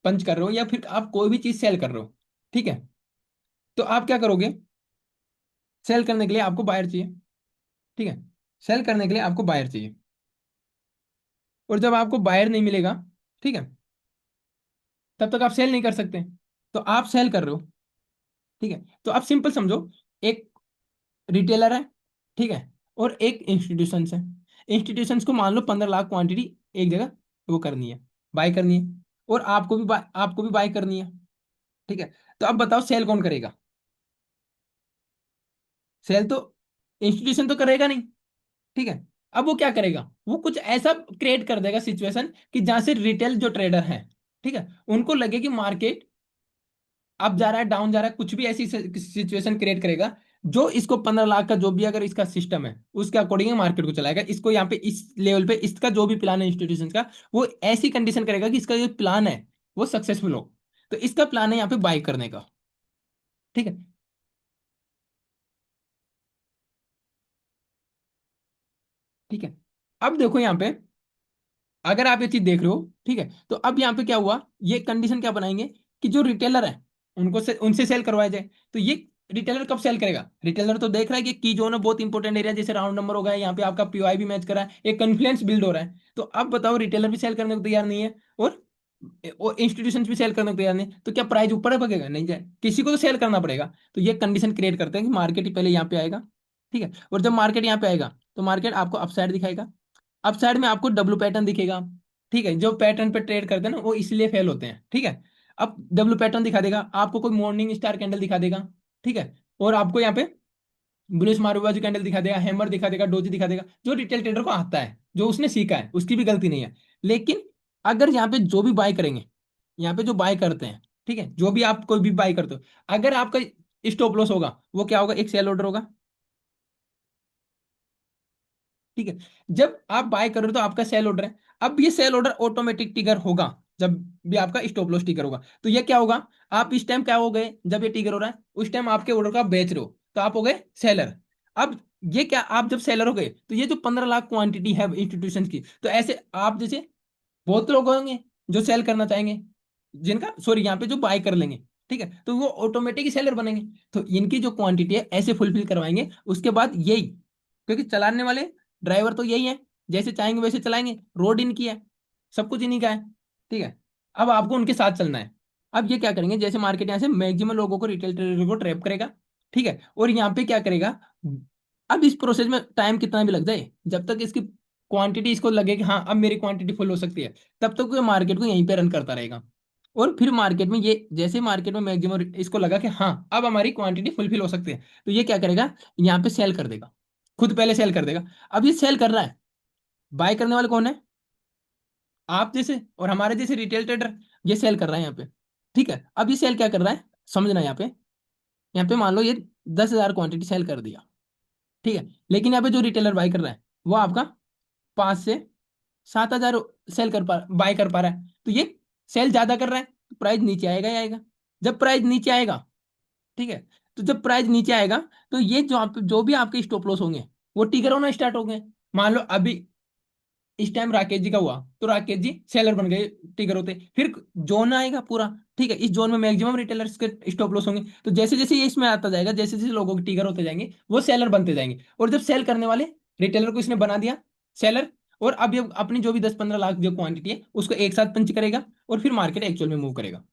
पंच कर रहे हो या फिर आप कोई भी चीज सेल कर रहे हो, ठीक है, तो आप क्या करोगे? सेल करने के लिए आपको बायर चाहिए। ठीक है, सेल करने के लिए आपको बायर चाहिए। और जब आपको बायर नहीं मिलेगा, ठीक है, तब तक आप सेल नहीं कर सकते। तो आप सेल कर रहे हो, ठीक है, तो आप सिंपल समझो, एक रिटेलर है, ठीक है, और एक इंस्टीट्यूशन है। इंस्टीट्यूशंस को मान लो 15 लाख क्वांटिटी एक जगह वो करनी है, बाय करनी है, और आपको भी बाय करनी है। ठीक है, तो अब बताओ सेल कौन करेगा? सेल तो इंस्टीट्यूशन तो करेगा नहीं। ठीक है, अब वो क्या करेगा? वो कुछ ऐसा क्रिएट कर देगा सिचुएशन कि जहां से रिटेल जो ट्रेडर है, ठीक है, उनको लगे कि मार्केट अप जा रहा है, डाउन जा रहा है, कुछ भी ऐसी सिचुएशन क्रिएट करेगा जो इसको 15 लाख का जो भी अगर इसका सिस्टम है उसके अकॉर्डिंग मार्केट को चलाएगा। इसको यहाँ पे इस लेवल पे इसका जो भी प्लान है इंस्टीट्यूशन का, वो ऐसी कंडीशन करेगा कि इसका जो प्लान है वो सक्सेसफुल हो। तो इसका प्लान है यहाँ पे बाई करने का। ठीक है। ठीक है, अब देखो यहाँ पे, अगर आप ये चीज देख रहे हो, ठीक है, तो अब यहाँ पे क्या हुआ, ये कंडीशन क्या बनाएंगे कि जो रिटेलर है उनको से उनसे सेल करवाया जाए। तो ये रिटेलर कब सेल करेगा? रिटेलर तो देख रहा है कि की जोन है, बहुत इंपॉर्टेंट एरिया, जैसे राउंड नंबर हो गया, यहाँ पे आपका पीओआई भी मैच करा है, एक कॉन्फिडेंस बिल्ड हो रहा है। तो अब बताओ, रिटेलर भी सेल करने को तैयार नहीं है, और इंस्टीट्यूशन भी सेल करने को तैयार नहीं, तो क्या प्राइस ऊपर भागेगा? नहीं जाए, किसी को तो सेल करना पड़ेगा। तो ये कंडीशन क्रिएट करते हैं कि मार्केट ही पहले यहाँ पे आएगा। ठीक है, और जब मार्केट यहाँ पे आएगा तो मार्केट आपको अपसाइड दिखाएगा। अप साइड में आपको डब्लू पैटर्न दिखेगा। ठीक है, जो पैटर्न पे ट्रेड करते हैं ना वो इसलिए फेल होते हैं। ठीक है, अब डब्लू पैटर्न दिखा देगा आपको, कोई मॉर्निंग स्टार कैंडल दिखा देगा। ठीक है, और आपको यहाँ पे बुलिश मारूबाजू कैंडल दिखा देगा, हैमर दिखा देगा, डोजी दिखा देगा, जो रिटेल ट्रेडर को आता है, जो उसने सीखा है, उसकी भी गलती नहीं है। लेकिन अगर यहाँ पे जो भी बाय करेंगे, यहाँ पे जो बाय करते हैं, ठीक है, जो भी आप कोई भी बाय करते हो, अगर आपका स्टॉप लॉस होगा वो क्या होगा? एक सेल ऑर्डर होगा। ठीक है, जब आप बाय कर रहे हो तो आपका सेल ऑर्डर है। अब ये सेल ऑर्डर ऑटोमेटिक टिगर होगा जब भी आपका स्टॉप लॉस टिगर होगा। तो ये क्या होगा? आप इस टाइम क्या हो गए, जब ये टिगर हो रहा है उस टाइम आपके ऑर्डर को आप बेच रहे हो, तो आप हो गए सेलर। अब ये क्या, आप जब सेलर हो गए तो ये जो 15 लाख क्वांटिटी है इंस्टीट्यूशन की, तो ऐसे आप जैसे बहुत लोग होंगे जो सेल करना चाहेंगे, जिनका सॉरी यहाँ पे जो बाय कर लेंगे, ठीक है, तो वो ऑटोमेटिक सेलर बनेंगे। तो इनकी जो क्वांटिटी है ऐसे फुलफिल करवाएंगे, उसके बाद यही, क्योंकि चलाने वाले ड्राइवर तो यही है, जैसे चाहेंगे वैसे चलाएंगे, रोड इनकी है, सब कुछ इन्हीं का है। ठीक है, अब आपको उनके साथ चलना है। अब ये क्या करेंगे, जैसे मार्केट यहाँ से मैक्सिमम लोगों को, रिटेल ट्रेडर को ट्रैप करेगा। ठीक है, और यहाँ पे क्या करेगा, अब इस प्रोसेस में टाइम कितना भी लग जाए, जब तक इसकी क्वांटिटी इसको लगे कि हाँ अब मेरी क्वांटिटी फुल हो सकती है, तब तक वो मार्केट को यहीं पे रन करता रहेगा। और फिर मार्केट में ये, जैसे मार्केट में मैक्सिमम इसको लगा कि हाँ अब हमारी क्वांटिटी फुलफिल हो सकती है, तो ये क्या करेगा, यहाँ पे सेल कर देगा, खुद पहले सेल कर देगा। अब ये सेल कर रहा है, बाय करने वाले कौन है? आप जैसे और हमारे जैसे रिटेल ट्रेडर, ये सेल कर रहा है यहाँ पे। ठीक है, अब ये सेल क्या कर रहा है, समझना यहाँ पे। यहाँ पे मान लो ये 10,000 क्वांटिटी सेल कर दिया। ठीक है, लेकिन यहाँ पे जो रिटेलर बाय कर रहा है वो आपका 5 से 7 हजार सेल कर पा बाय कर पा रहा है। तो ये सेल ज्यादा कर रहा है, तो प्राइस नीचे आएगा ही आएगा। जब प्राइस नीचे आएगा, ठीक है, तो जब प्राइस नीचे आएगा तो ये जो भी आपके स्टॉप लॉस होंगे वो टिगर होना स्टार्ट हो गए। मान लो अभी इस टाइम राकेश जी का हुआ, तो राकेश जी सेलर बन गए, टिगर होते, फिर जोन आएगा पूरा। ठीक है, इस जोन में मैक्सिमम रिटेलर्स के स्टॉप लॉस होंगे, तो जैसे जैसे ये इसमें आता जाएगा, जैसे जैसे लोगों के टिगर होते जाएंगे वो सेलर बनते जाएंगे। और जब सेल करने वाले रिटेलर को इसने बना दिया सेलर, और अब ये अपनी जो भी 10-15 लाख जो क्वांटिटी है उसको एक साथ पंच करेगा, और फिर मार्केट एक्चुअल में मूव करेगा।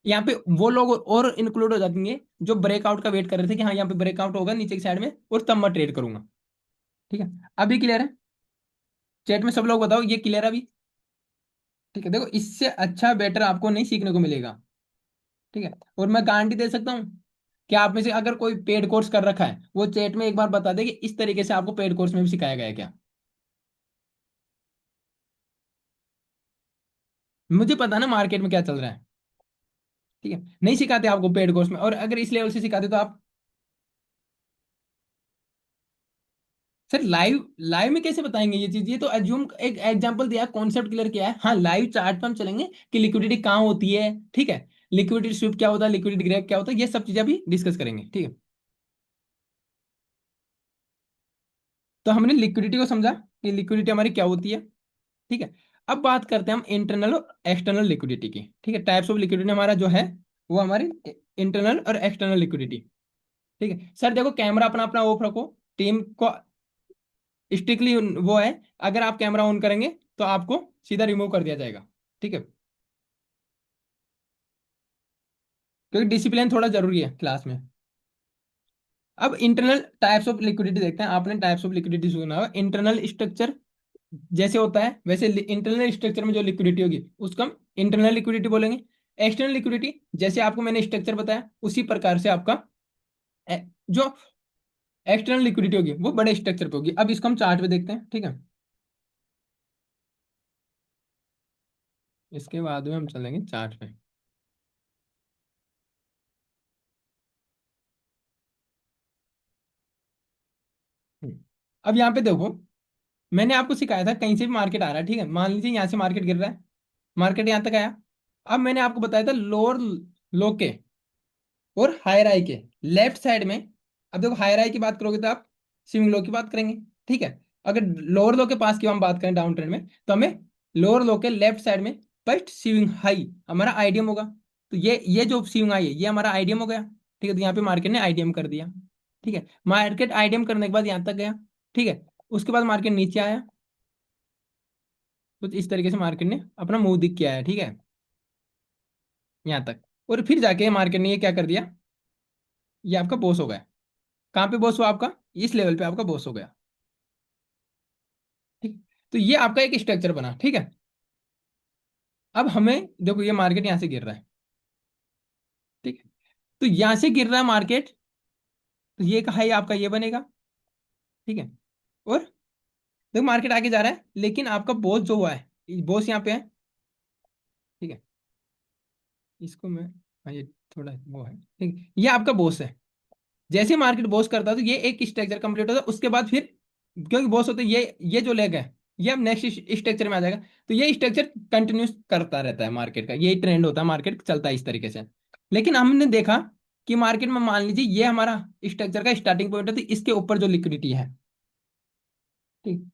यहाँ पे वो लोग और इंक्लूड हो जाएंगे जो ब्रेकआउट का वेट कर रहे थे कि हाँ यहाँ पे ब्रेकआउट होगा नीचे की साइड में और तब मैं ट्रेड करूंगा। ठीक है, अभी क्लियर है? चैट में सब लोग बताओ ये क्लियर है अभी? ठीक है, देखो इससे अच्छा बेटर आपको नहीं सीखने को मिलेगा। ठीक है, और मैं गारंटी दे सकता हूँ कि आप में से अगर कोई पेड कोर्स कर रखा है वो चैट में एक बार बता दे कि इस तरीके से आपको पेड कोर्स में भी सिखाया गया है क्या। मुझे पता ना मार्केट में क्या चल रहा है। ठीक है, नहीं सिखाते आपको पेड कोर्स में, और अगर इस लेवल से सिखाते तो आप सर लाइव लाइव में कैसे बताएंगे ये चीज? ये तो एज्यूम एक एग्जांपल दिया, कॉन्सेप्ट क्लियर किया है। हाँ, लाइव चार्ट पे हम चलेंगे कि लिक्विडिटी कहाँ होती है, ठीक है, लिक्विडिटी स्विप क्या होता है, लिक्विडिटी ग्रेप क्या होता है, ये सब चीजें अभी डिस्कस करेंगे, ठीक है। तो हमने लिक्विडिटी को समझा कि लिक्विडिटी हमारी क्या होती है, ठीक है। अब बात करते हैं हम इंटरनल और एक्सटर्नल लिक्विडिटी की, ठीक है। टाइप्स ऑफ लिक्विडिटी हमारा जो है वो हमारी इंटरनल और एक्सटर्नल लिक्विडिटी, ठीक है। सर देखो, कैमरा अपना अपना ऑफ रखो, टीम को स्ट्रिक्टली वो है, अगर आप कैमरा ऑन करेंगे तो आपको सीधा रिमूव कर दिया जाएगा, ठीक है, क्योंकि डिसिप्लिन थोड़ा जरूरी है क्लास में। अब इंटरनल टाइप्स ऑफ लिक्विडिटी देखते हैं। आपने टाइप्स ऑफ लिक्विडिटी सुना होगा, इंटरनल स्ट्रक्चर जैसे होता है वैसे इंटरनल स्ट्रक्चर में जो लिक्विडिटी होगी उसको हम इंटरनल लिक्विडिटी बोलेंगे। एक्सटर्नल लिक्विडिटी जैसे आपको मैंने स्ट्रक्चर बताया उसी प्रकार से आपका जो एक्सटर्नल लिक्विडिटी होगी वो बड़े स्ट्रक्चर पे होगी। अब इसको हम चार्ट पे देखते हैं, ठीक है। इसके बाद में हम चलेंगे चार्ट पे। हम्म। अब यहाँ पे देखो, मैंने आपको सिखाया था कहीं से भी मार्केट आ रहा है, ठीक है, मान लीजिए यहाँ से मार्केट गिर रहा है, मार्केट यहाँ तक आया। अब मैंने आपको बताया था लोअर लो के और हायर आई के लेफ्ट साइड में। अब देखो, हायर आई की बात करोगे तो आप स्विंग लो की बात करेंगे, ठीक है। अगर लोअर लो के पास की हम बात करें डाउन ट्रेंड में, तो हमें लोअर लो के लेफ्ट साइड में फर्स्ट स्विंग हाई हमारा आईडीएम होगा। तो ये जो स्विंग हाई है ये हमारा आईडीएम हो गया, ठीक है। तो यहाँ पे मार्केट ने आईडीएम कर दिया, ठीक है। मार्केट आईडीएम करने के बाद यहाँ तक गया, ठीक है। उसके बाद मार्केट नीचे आया, कुछ इस तरीके से मार्केट ने अपना मुंह दिख के आया, ठीक है, यहाँ तक। और फिर जाके मार्केट ने ये क्या कर दिया, ये आपका बॉस हो गया। कहाँ पे बॉस हुआ आपका? इस लेवल पे आपका बॉस हो गया, ठीक। तो ये आपका एक स्ट्रक्चर बना, ठीक है। अब हमें देखो, ये मार्केट यहाँ से गिर रहा है, ठीक है। तो यहाँ से गिर रहा है मार्केट, तो ये कहा है आपका ये बनेगा, ठीक है। और देखो, मार्केट आगे जा रहा है लेकिन आपका बॉस जो हुआ है, बॉस यहाँ पे है, ठीक है। इसको मैं, हाँ, ये थोड़ा वो है, ठीक है, ये आपका बॉस है। जैसे मार्केट बॉस करता है तो ये एक स्ट्रक्चर कंप्लीट होता है, उसके बाद फिर क्योंकि बॉस होते हैं, ये जो लेग है ये अब नेक्स्ट स्ट्रक्चर में आ जाएगा। तो ये स्ट्रक्चर कंटिन्यूस करता रहता है मार्केट का, यही ट्रेंड होता है, मार्केट चलता है इस तरीके से। लेकिन हमने देखा कि मार्केट में मान लीजिए ये हमारा स्ट्रक्चर का स्टार्टिंग पॉइंट है, तो इसके ऊपर जो लिक्विडिटी है, ठीक,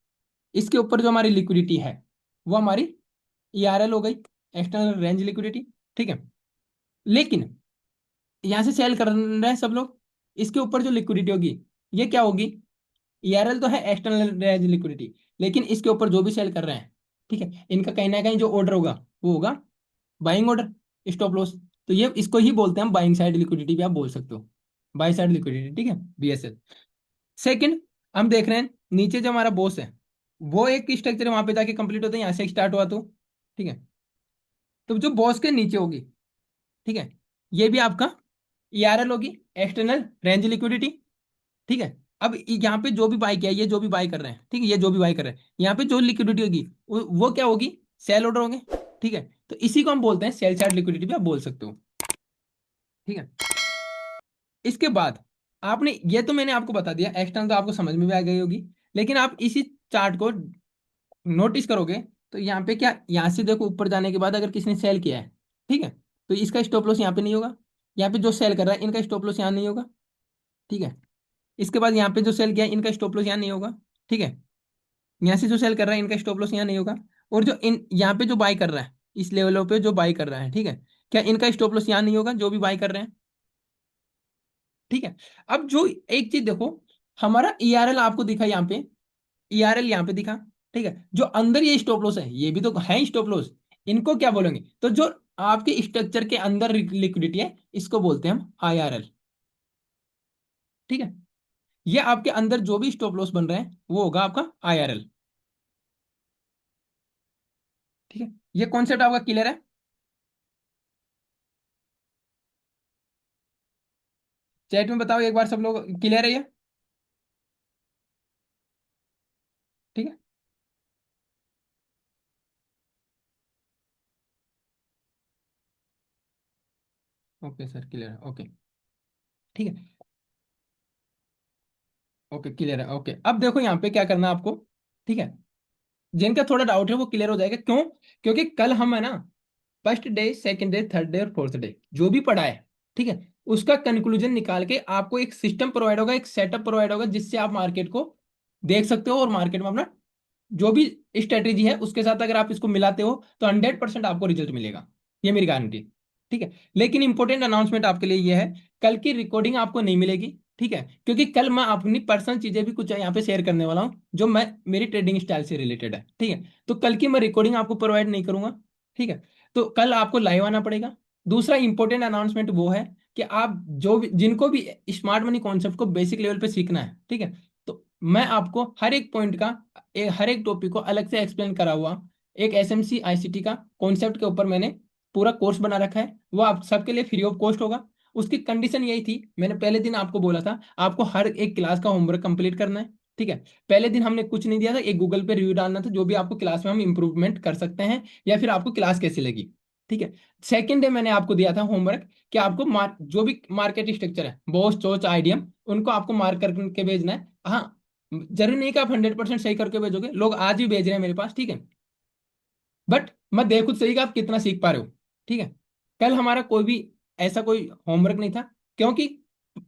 इसके ऊपर जो हमारी लिक्विडिटी है वो हमारी ईआरएल हो गई, एक्सटर्नल रेंज लिक्विडिटी, ठीक है। लेकिन यहाँ से सेल कर रहे हैं सब लोग, इसके ऊपर जो लिक्विडिटी होगी ये क्या होगी? ईआरएल तो है एक्सटर्नल रेंज लिक्विडिटी, लेकिन इसके ऊपर जो भी सेल कर रहे हैं, ठीक है, इनका कहीं ना कहीं जो ऑर्डर होगा वो होगा बाइंग ऑर्डर, स्टॉप लॉस। तो ये इसको ही बोलते हैं हम बाइंग साइड लिक्विडिटी भी आप बोल सकते हो, बाई साइड लिक्विडिटी, ठीक है, बीएसएल। सेकंड, हम देख रहे हैं नीचे जो हमारा बॉस है वो एक स्ट्रक्चर वहां पे जाके कंप्लीट होता है, यहाँ से स्टार्ट हुआ तो, ठीक है। तो जो बॉस के नीचे होगी, ठीक है, ये भी आपका ईआरएल होगी, एक्सटर्नल रेंज लिक्विडिटी, ठीक है। अब यहाँ पे जो भी बाई किया, ये जो भी बाई कर रहे हैं, ठीक है, ये जो भी बाई कर रहे हैं, यहाँ पे जो लिक्विडिटी होगी वो क्या होगी? सेल ऑर्डर होंगे, ठीक है। तो इसी को हम बोलते हैं सेल साइड लिक्विडिटी भी आप बोल सकते हो, ठीक है। इसके बाद आपने ये तो मैंने आपको बता दिया, एक्सटर्नल तो आपको समझ में भी आ गई होगी। लेकिन आप इसी चार्ट को नोटिस करोगे तो यहाँ पे क्या, यहाँ से देखो ऊपर जाने के बाद अगर किसी ने सेल किया है, ठीक है, तो इसका स्टॉप लॉस यहाँ पे नहीं होगा। यहाँ पे जो सेल कर रहा है इनका स्टॉप लॉस यहाँ नहीं होगा, ठीक है। इसके बाद यहाँ पे जो सेल किया है इनका स्टॉप लॉस यहाँ नहीं होगा, ठीक है। यहाँ से जो सेल कर रहा है इनका स्टॉप लॉस यहाँ नहीं होगा। और जो इन यहाँ पे जो बाई कर रहा है, इस लेवलों पे जो बाई कर रहा है, ठीक है, क्या इनका स्टॉप लॉस यहाँ नहीं होगा जो भी बाई कर रहे हैं, ठीक है। अब जो एक चीज देखो, हमारा ईआरएल आपको दिखा यहाँ पे, ईआरएल यहाँ पे दिखा, ठीक है। जो अंदर ये स्टॉप लॉस है ये भी तो है स्टॉप लॉस, इनको क्या बोलेंगे? तो जो आपके स्ट्रक्चर के अंदर लिक्विडिटी है इसको बोलते हैं हम आईआरएल, ठीक है। ये आपके अंदर जो भी स्टॉप लॉस बन रहे हैं वो होगा आपका आईआरएल, ठीक है। ये कॉन्सेप्ट आपका क्लियर है? चैट में बताओ एक बार सब लोग, क्लियर है ये? ठीक है, ओके सर, क्लियर है, ओके, ठीक है, ओके क्लियर है। ओके अब देखो यहाँ पे क्या करना है आपको, ठीक है। जिनका थोड़ा डाउट है वो क्लियर हो जाएगा, क्यों? क्योंकि कल हम है ना first day, second day, third day और फोर्थ डे जो भी पढ़ा है, ठीक है, उसका कंक्लूजन निकाल के आपको एक सिस्टम प्रोवाइड होगा, एक सेटअप प्रोवाइड होगा, जिससे आप मार्केट को देख सकते हो और मार्केट में अपना जो भी स्ट्रेटेजी है उसके साथ अगर आप इसको मिलाते हो तो 100% आपको रिजल्ट मिलेगा, ये मेरी गारंटी। ठीक है, लेकिन इंपॉर्टेंट अनाउंसमेंट आपके लिए ये है, कल की रिकॉर्डिंग आपको नहीं मिलेगी, ठीक है, क्योंकि कल मैं अपनी पर्सनल चीजें भी कुछ यहाँ पे शेयर करने वाला हूँ जो मैं मेरी ट्रेडिंग स्टाइल से रिलेटेड है, ठीक है। तो कल की मैं रिकॉर्डिंग आपको प्रोवाइड नहीं करूंगा, ठीक है। तो कल आपको लाइव आना पड़ेगा। दूसरा इंपॉर्टेंट अनाउंसमेंट वो है कि आप जो भी जिनको भी स्मार्ट मनी कॉन्सेप्ट को बेसिक लेवल पे सीखना है, ठीक है, तो मैं आपको हर एक पॉइंट का हर एक टॉपिक को अलग से एक्सप्लेन करा हुआ एक एसएमसी आईसीटी का कॉन्सेप्ट के ऊपर मैंने पूरा कोर्स बना रखा है, वो आप सबके लिए फ्री ऑफ कॉस्ट होगा। उसकी कंडीशन यही थी, मैंने पहले दिन आपको बोला था आपको हर एक क्लास का होमवर्क कंप्लीट करना है, ठीक है। पहले दिन हमने कुछ नहीं दिया था, एक गूगल पे रिव्यू डालना था जो भी आपको क्लास में हम इंप्रूवमेंट कर सकते हैं या फिर आपको क्लास कैसी लगी, ठीक है। सेकेंड डे मैंने आपको दिया था होमवर्क कि आपको जो भी मार्केट स्ट्रक्चर है, बॉस चोच आइडियम, उनको आपको मार्क करके भेजना है। हाँ, जरूरी नहीं कि आप 100% सही करके भेजोगे, लोग आज भी भेज रहे हैं मेरे पास, ठीक है, बट मैं देख खुद सही कि आप कितना सीख पा रहे हो, ठीक है। कल हमारा कोई भी ऐसा कोई होमवर्क नहीं था, क्योंकि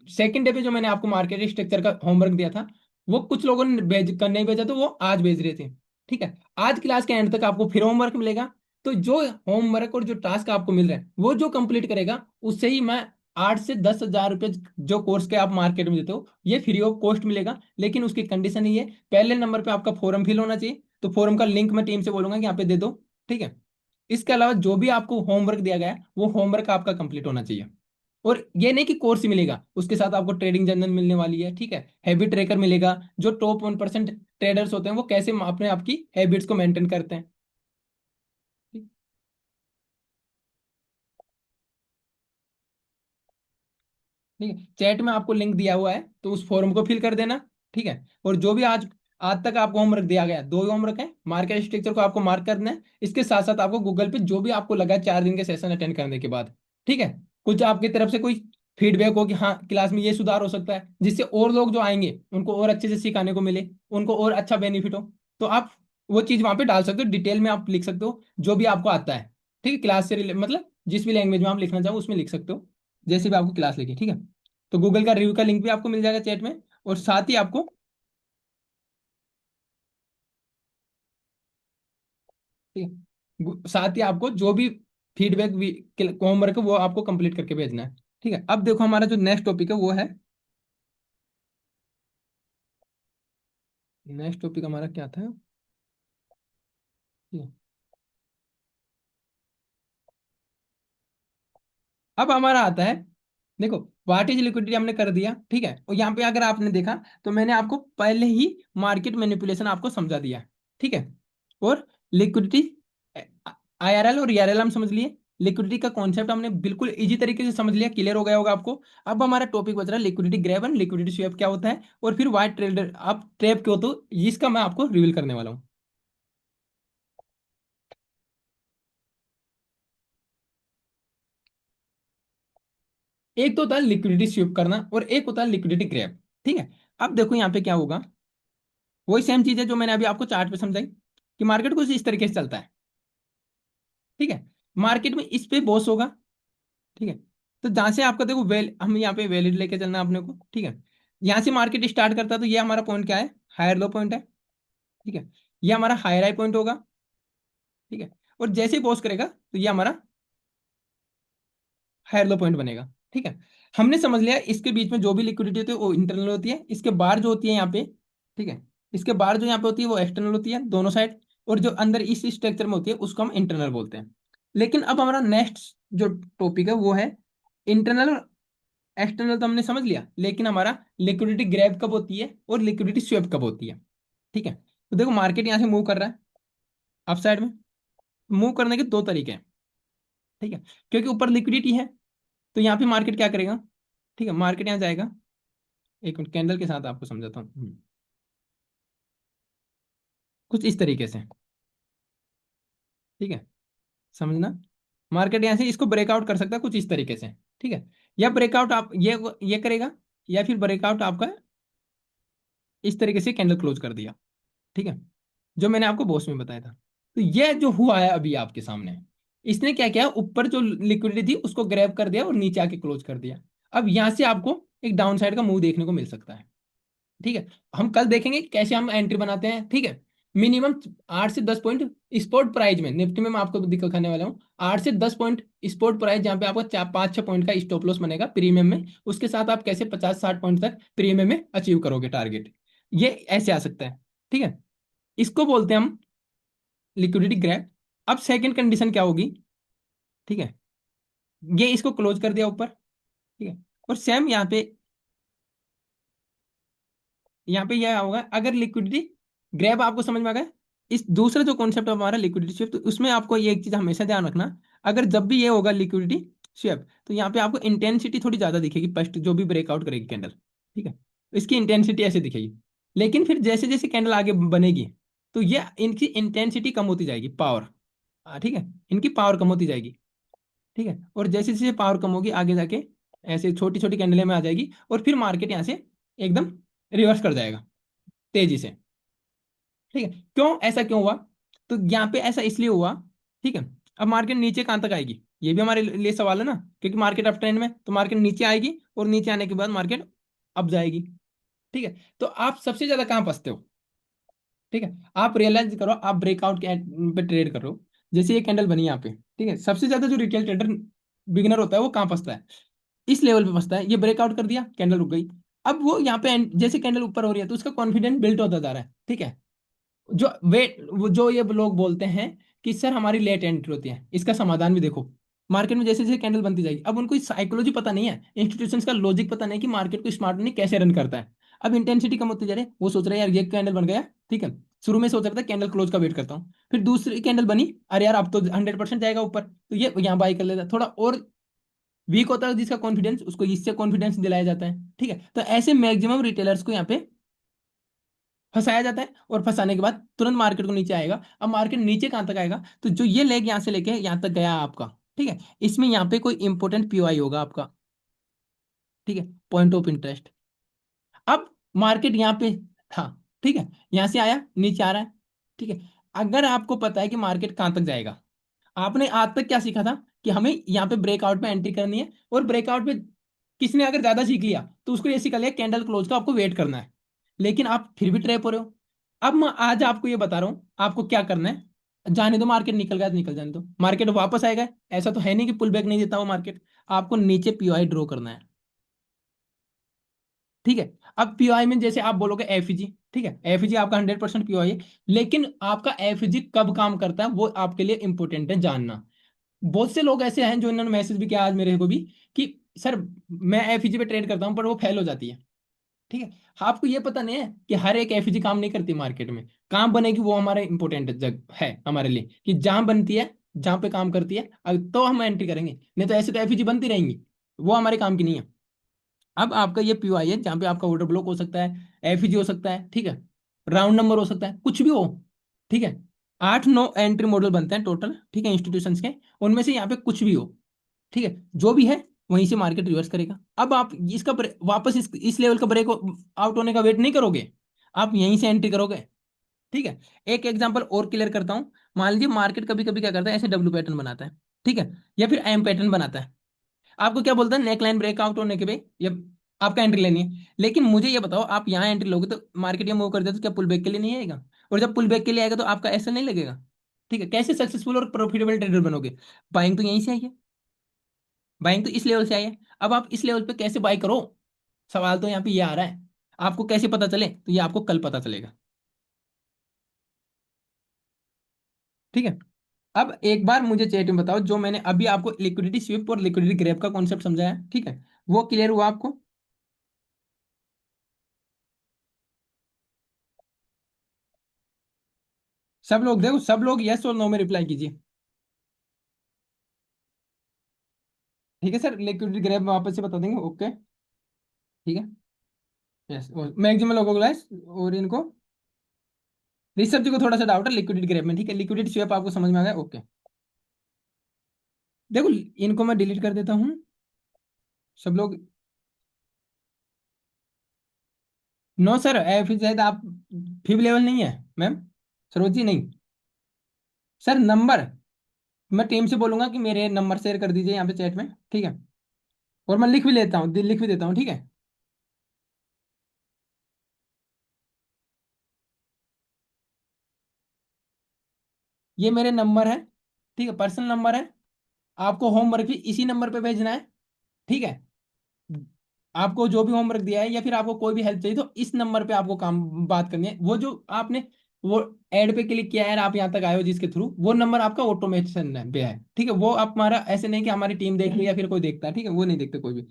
सेकंड डे पे जो मैंने आपको मार्केट स्ट्रक्चर का होमवर्क दिया था वो कुछ लोगों ने नहीं भेजा, तो वो आज भेज रहे थे, ठीक है। आज क्लास के एंड तक आपको फिर होमवर्क मिलेगा, तो जो होमवर्क और जो टास्क आपको मिल रहे हैं वो जो कंप्लीट करेगा उससे ही मैं 8 से 10 हजार रुपये जो कोर्स के आप मार्केट में देते हो ये फ्री ऑफ कॉस्ट मिलेगा। लेकिन उसकी कंडीशन ये है, पहले नंबर पे आपका फॉर्म फिल होना चाहिए, तो फॉर्म का लिंक मैं टीम से बोलूंगा कि यहाँ पे दे दो, ठीक है। इसके अलावा जो भी आपको होमवर्क दिया गया है वो होमवर्क आपका कंप्लीट होना चाहिए। और ये नहीं कि कोर्स ही मिलेगा, उसके साथ आपको ट्रेडिंग जर्नल मिलने वाली है, ठीक है, हैबिट ट्रैकर मिलेगा, जो टॉप 1% ट्रेडर्स होते हैं वो कैसे अपने आपकी हैबिट्स को मेंटेन करते हैं। ठीक ठीक है, चैट में आपको लिंक दिया हुआ है तो उस फॉर्म को फिल कर देना, ठीक है। और जो भी आज आज तक आपको होमवर्क दिया गया है, 2 होमवर्क है, मार्केट स्ट्रक्चर को आपको मार्क करना है, इसके साथ साथ आपको गूगल पे जो भी आपको लगा 4 दिन के सेशन अटेंड करने के बाद, ठीक है, कुछ आपकी तरफ से कोई फीडबैक हो कि हाँ क्लास में ये सुधार हो सकता है जिससे और लोग जो आएंगे उनको और अच्छे से सिखाने को मिले, उनको और अच्छा बेनिफिट हो, तो आप वो चीज़ वहां पे डाल सकते हो, डिटेल में आप लिख सकते हो जो भी आपको आता है, ठीक है, क्लास से मतलब जिस भी लैंग्वेज में आप लिखना चाहो उसमें लिख सकते हो, जैसे भी आपको क्लास लगी, ठीक है। तो गूगल का रिव्यू का लिंक भी आपको मिल जाएगा चैट में, और साथ ही आपको, ठीक है, साथ ही आपको जो भी फीडबैक होमवर्क है वो आपको कंप्लीट करके भेजना है, ठीक है। अब देखो हमारा जो नेक्स्ट टॉपिक है वो है, नेक्स्ट टॉपिक हमारा क्या था, ठीक है। अब हमारा आता है, देखो व्हाट इज लिक्विडिटी हमने कर दिया, ठीक है, और यहाँ पे अगर आपने देखा तो मैंने आपको पहले ही मार्केट मैनिपुलेशन आपको समझा दिया है, ठीक है। और लिक्विडिटी, आईआरएल और ईआरएल हम समझ लिए, लिक्विडिटी का कॉन्सेप्ट हमने बिल्कुल इजी तरीके से समझ लिया, क्लियर हो गया होगा आपको। अब हमारा टॉपिक बच रहा है liquidity grab and liquidity swap क्या होता है, और फिर व्हाइट ट्रेडर आप ट्रैप क्यों, तो इसका मैं आपको रिवील करने वाला हूँ। एक तो होता है लिक्विडिटी स्वीप करना और एक होता है लिक्विडिटी ग्रैब, ठीक है। अब देखो यहाँ पे क्या होगा, वही सेम चीज है जो मैंने अभी आपको चार्ट पे समझाई कि मार्केट कुछ इस तरीके से चलता है, ठीक है। मार्केट में इस पे बॉस होगा, ठीक है। तो जहां से आपका देखो हम यहाँ पे वैलिड लेके चलना है अपने को, ठीक है। यहाँ से मार्केट स्टार्ट करता है तो ये हमारा पॉइंट क्या है, हायर लो पॉइंट है, ठीक है। ये हमारा हायर हाई पॉइंट होगा, ठीक है। और जैसे ही बॉस करेगा तो ये हमारा हायर लो पॉइंट बनेगा, ठीक है। हमने समझ लिया इसके बीच में जो भी लिक्विडिटी होती है वो इंटरनल होती है, इसके बाहर जो होती है यहाँ पे, ठीक है, इसके बाहर जो यहाँ पे होती है वो एक्सटर्नल होती है दोनों साइड, और जो अंदर इस स्ट्रक्चर में होती है उसको हम इंटरनल बोलते हैं। लेकिन अब हमारा नेक्स्ट जो टॉपिक है वो है इंटरनल और एक्सटर्नल, तो हमने समझ लिया, लेकिन हमारा लिक्विडिटी ग्रैब कब होती है और लिक्विडिटी स्वेप कब होती है, ठीक है। तो देखो मार्केट यहाँ से मूव कर रहा है अप साइड में, मूव करने के 2 तरीके हैं, ठीक है, क्योंकि ऊपर लिक्विडिटी है तो यहाँ पे मार्केट क्या करेगा, ठीक है, मार्केट यहाँ जाएगा, एक मिनट कैंडल के साथ आपको समझाता हूँ, कुछ इस तरीके से, ठीक है, समझना। मार्केट यहाँ से इसको ब्रेकआउट कर सकता है कुछ इस तरीके से, ठीक है, या ब्रेकआउट आप ये करेगा, या फिर ब्रेकआउट आपका इस तरीके से कैंडल क्लोज कर दिया। ठीक है, जो मैंने आपको बॉस में बताया था। तो ये जो हुआ है अभी आपके सामने, इसने क्या किया, ऊपर जो लिक्विडिटी थी उसको ग्रैब कर दिया और नीचे आके क्लोज कर दिया। अब यहां से आपको एक डाउन साइड का मूव देखने को मिल सकता है। ठीक है, हम कल देखेंगे कि कैसे हम एंट्री बनाते हैं। ठीक है, मिनिमम 8 से 10 पॉइंट स्पॉट प्राइस में, निफ्टी में मैं आपको दिखाने वाला हूँ 8 से 10 पॉइंट स्पॉट प्राइस, जहाँ पे आपको 4 5 6 पॉइंट का स्टॉप लॉस बनेगा प्रीमियम में। उसके साथ आप कैसे 50 60 पॉइंट तक प्रीमियम में अचीव करोगे टारगेट, ये ऐसे आ सकता है। ठीक है, इसको बोलते हैं हम लिक्विडिटी ग्रैब। अब सेकंड कंडीशन क्या होगी? ठीक है, ये इसको क्लोज कर दिया ऊपर। ठीक है, और सेम यहाँ पे यह होगा, अगर लिक्विडिटी ग्रैब आपको समझ में आ गया। इस दूसरा जो कॉन्सेप्ट है हमारा लिक्विडिटी स्वेप, तो उसमें आपको ये एक चीज हमेशा ध्यान रखना, अगर जब भी ये होगा लिक्विडिटी स्वेप, तो यहाँ पे आपको इंटेंसिटी थोड़ी ज्यादा दिखेगी फर्स्ट, जो भी ब्रेकआउट करेगी कैंडल। ठीक है, इसकी इंटेंसिटी ऐसे दिखेगी। लेकिन फिर जैसे जैसे कैंडल आगे बनेगी, तो ये इनकी इंटेंसिटी कम होती जाएगी, पावर। ठीक है, इनकी पावर कम होती जाएगी। ठीक है, और जैसे जैसे पावर कम होगी आगे जाके ऐसे छोटी छोटी कैंडलें में आ जाएगी, और फिर मार्केट यहाँ से एकदम रिवर्स कर जाएगा तेजी से। ठीक है, क्यों ऐसा क्यों हुआ? तो यहाँ पे ऐसा इसलिए हुआ। ठीक है, अब मार्केट नीचे कहाँ तक आएगी, ये भी हमारे लिए सवाल है ना, क्योंकि मार्केट अप ट्रेंड में, तो मार्केट नीचे आएगी और नीचे आने के बाद मार्केट अप जाएगी। ठीक है, तो आप सबसे ज्यादा कहाँ फंसते हो? ठीक है, आप रियलाइज करो, आप ब्रेकआउट पे ट्रेड कर रहे हो, जैसे ये कैंडल बनी यहाँ पे। ठीक है, सबसे ज्यादा जो रिटेल ट्रेडर बिगिनर होता है वो कहाँ फंसता है? इस लेवल पे फंसता है, ये ब्रेकआउट कर दिया, कैंडल रुक गई। अब वो यहाँ पे जैसे कैंडल ऊपर हो रही है तो उसका कॉन्फिडेंस बिल्ड होता जा रहा है। ठीक है, जो वो जो ये लोग बोलते हैं कि सर हमारी लेट एंट्री होती है, इसका समाधान भी देखो। मार्केट में जैसे जैसे कैंडल बनती जाएगी, अब उनको साइकोलॉजी पता नहीं है, इंस्टीट्यूशंस का लॉजिक पता नहीं कि मार्केट को स्मार्ट मनी कैसे रन करता है। अब इंटेंसिटी कम होती जा रही है, वो सोच रहे हैं यार ये कैंडल बन गया। ठीक है, शुरू में सोच रहा था कैंडल क्लोज का वेट करता हूँ, फिर दूसरी कैंडल बनी, अरे यार अब तो 100% जाएगा ऊपर, तो ये यहाँ बाई कर लेता है। थोड़ा और वीक होता है जिसका कॉन्फिडेंस, उसको इससे कॉन्फिडेंस दिलाया जाता है। ठीक है, तो ऐसे मैक्सिमम रिटेलर्स को यहाँ पे फंसाया जाता है, और फंसाने के बाद तुरंत मार्केट को नीचे आएगा। अब मार्केट नीचे कहां तक आएगा, तो जो ये लेग यहां से लेके यहां तक गया आपका। ठीक है, इसमें यहाँ पे कोई इंपॉर्टेंट पीओआई होगा आपका। ठीक है, पॉइंट ऑफ इंटरेस्ट। अब मार्केट यहाँ पे था। ठीक है, यहां से आया, नीचे आ रहा है। ठीक है, अगर आपको पता है कि मार्केट कहां तक जाएगा, आपने आज तक क्या सीखा था कि हमें यहाँ पे ब्रेकआउट में एंट्री करनी है, और ब्रेकआउट में किसने अगर ज्यादा सीख लिया तो उसको ये सीख लिया कैंडल क्लोज का आपको वेट करना है। लेकिन आप फिर भी ट्रैप हो रहे हो। अब मैं आज आपको ये बता रहा हूं आपको क्या करना है। जाने दो, मार्केट निकल गया तो निकल जाने दो, मार्केट वापस आएगा, ऐसा तो है नहीं कि पुल बैक नहीं देता वो मार्केट। आपको नीचे पीओआई ड्रॉ करना है। ठीक है, अब पीओआई में जैसे आप बोलोगे एफजी, ठीक है, एफजी आपका 100% पीओआई है, लेकिन आपका एफजी कब काम करता है वो आपके लिए इंपॉर्टेंट है जानना। बहुत से लोग ऐसे हैं जो इन्होंने मैसेज भी किया आज मेरे को भी, कि सर मैं एफईजी पे ट्रेड करता हूं पर वो फेल हो जाती है। ठीक है, आपको ये पता नहीं है कि हर एक एफईजी काम नहीं करती मार्केट में, काम बनेगी वो हमारा इंपॉर्टेंट जग है हमारे लिए, कि जहां बनती है, जहां पे काम करती है, तो हम एंट्री करेंगे, नहीं तो ऐसे तो एफईजी बनती रहेंगी, वो हमारे काम की नहीं है। अब आपका ये पीओआई है जहां पे आपका ऑर्डर ब्लॉक हो सकता है, एफईजी हो सकता है। ठीक है, राउंड नंबर हो सकता है, कुछ भी हो। ठीक है, 8 9 एंट्री मॉडल बनते हैं टोटल, ठीक है, इंस्टीट्यूशंस के, उनमें से यहाँ पे कुछ भी हो। ठीक है, जो भी है वहीं से मार्केट रिवर्स करेगा। अब आप इसका वापस इस लेवल का ब्रेक आउट होने का वेट नहीं करोगे, आप यहीं से एंट्री करोगे। ठीक है, एक एग्जांपल और क्लियर करता हूं। मान लीजिए मार्केट कभी कभी क्या करता है, ऐसे डब्ल्यू पैटर्न बनाता है। ठीक है, या फिर एम पैटर्न बनाता है। आपको क्या बोलता है, नेक लाइन ब्रेकआउट होने के बाद या आपका एंट्री लेनी है। लेकिन मुझे ये बताओ, आप यहाँ एंट्री लोगे तो मार्केट ये मूव कर दे तो क्या पुल बैक के लिए नहीं आएगा? और जब पुल बैक के लिए आएगा तो आपका ऐसा नहीं लगेगा? ठीक है, कैसे सक्सेसफुल और प्रॉफिटेबल ट्रेडर बनोगे? बाइंग तो यहीं से आई है, बाइंग तो इस लेवल से आई है। अब आप इस लेवल पे कैसे बाई करो, सवाल तो यहाँ पे ये आ रहा है। आपको कैसे पता चले, तो ये आपको कल पता चलेगा। ठीक है, अब एक बार मुझे चैट में बताओ, जो मैंने अभी आपको लिक्विडिटी स्विप और लिक्विडिटी ग्रैब का कॉन्सेप्ट समझाया है, ठीक है, वो क्लियर हुआ आपको? सब लोग देखो, सब लोग यस और नो में रिप्लाई कीजिए। ठीक है सर, लिक्विडिटी ग्रैब वापस से बता देंगे, ओके। ठीक है, यस, मैक्सिमम लोगों को guys, और इनको ऋषभ जी को थोड़ा सा डाउट है लिक्विडिटी ग्रैब में। ठीक है, लिक्विडिटी स्विप आपको समझ में आ गया, ओके। देखो, इनको मैं डिलीट कर देता हूँ, सब लोग। नो सर, एफ शायद आप फिफ्थ लेवल नहीं है मैम, सरोजी नहीं। सर नंबर, मैं टीम से बोलूंगा कि मेरे नंबर शेयर कर दीजिए यहाँ पे चैट में, ठीक है। और मैं लिख भी लेता हूँ, लिख भी देता हूँ, ठीक है। ये मेरे नंबर है, ठीक है, पर्सनल नंबर है। आपको होमवर्क भी इसी नंबर पे भेजना है, ठीक है। आपको जो भी होमवर्क दिया है या फिर आपको कोई भी हेल्प चाहिए तो इस नंबर पे आपको काम बात करनी है। वो जो आपने वो ऐड पे क्लिक किया है, आप यहाँ तक आए हो जिसके थ्रू, वो नंबर आपका ऑटोमेशन पे है, ठीक है। वो आप हमारा ऐसे नहीं कि हमारी टीम देख रही है या फिर कोई देखता है, ठीक है, वो नहीं देखते कोई भी।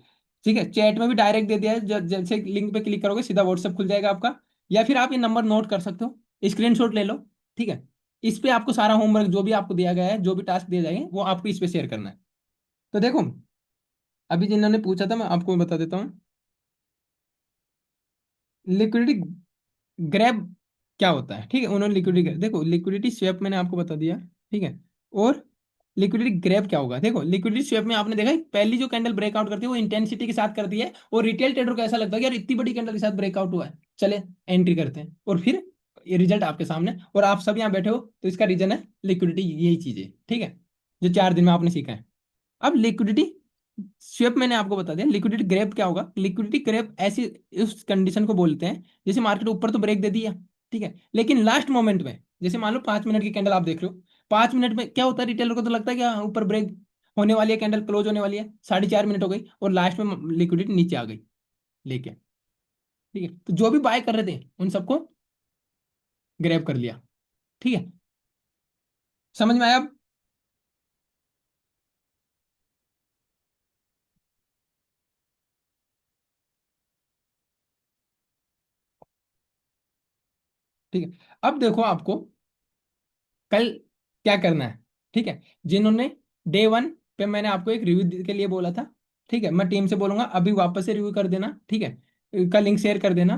ठीक है, चैट में भी डायरेक्ट दे दिया है, जैसे लिंक पे क्लिक करोगे सीधा व्हाट्सएप खुल जाएगा आपका। या फिर आप ये नंबर नोट कर सकते हो, स्क्रीनशॉट ले लो, ठीक है। इस पे आपको सारा होमवर्क जो भी आपको दिया गया है, जो भी टास्क दिए जाएंगे, वो आपको इस पे शेयर करना है। तो देखो, अभी जिन्होंने पूछा था मैं आपको बता देता हूँ। लिक्विडिटी ग्रैब क्या होता है, ठीक है। उन्होंने लिक्विडिटी, देखो लिक्विडिटी स्वैप मैंने आपको बता दिया, ठीक है। और लिक्विडिटी ग्रैब क्या होगा, देखो लिक्विडिटी स्वैप में आपने देखा है, पहली जो कैंडल ब्रेकआउट करती है वो इंटेंसिटी के साथ करती है, और रिटेल ट्रेडर को ऐसा लगता है कि यार इतनी बड़ी कैंडल के साथ ब्रेकआउट हुआ है, चले एंट्री करते हैं, और फिर ये रिजल्ट आपके सामने, और आप सब यहाँ बैठे हो, तो इसका रीजन है लिक्विडिटी, यही चीज है, ठीक है, जो 4 दिन में आपने सीखा है। अब लिक्विडिटी स्वेप मैंने आपको बता दिया। लिक्विडिटी ग्रैब क्या होगा, लिक्विडिटी ग्रैब ऐसी उस कंडीशन को बोलते हैं, जैसे मार्केट ऊपर तो ब्रेक दे दिया, ठीक है, लेकिन लास्ट मोमेंट में, जैसे मान लो 5 मिनट की कैंडल आप देख रहे हो, 5 मिनट में क्या होता है, रिटेलर को तो लगता है कि हाँ, ऊपर ब्रेक होने वाली है, कैंडल क्लोज होने वाली है, 4:30 मिनट हो गई और लास्ट में लिक्विडिटी नीचे आ गई लेके, ठीक है। तो जो भी बाय कर रहे थे उन सबको ग्रैब कर लिया, ठीक है। समझ में आया अब? ठीक है, अब देखो आपको कल क्या करना है, ठीक है। जिन्होंने डे 1 पे मैंने आपको एक रिव्यू के लिए बोला था, ठीक है, मैं टीम से बोलूंगा अभी वापस से रिव्यू कर देना, ठीक है, का लिंक शेयर कर देना।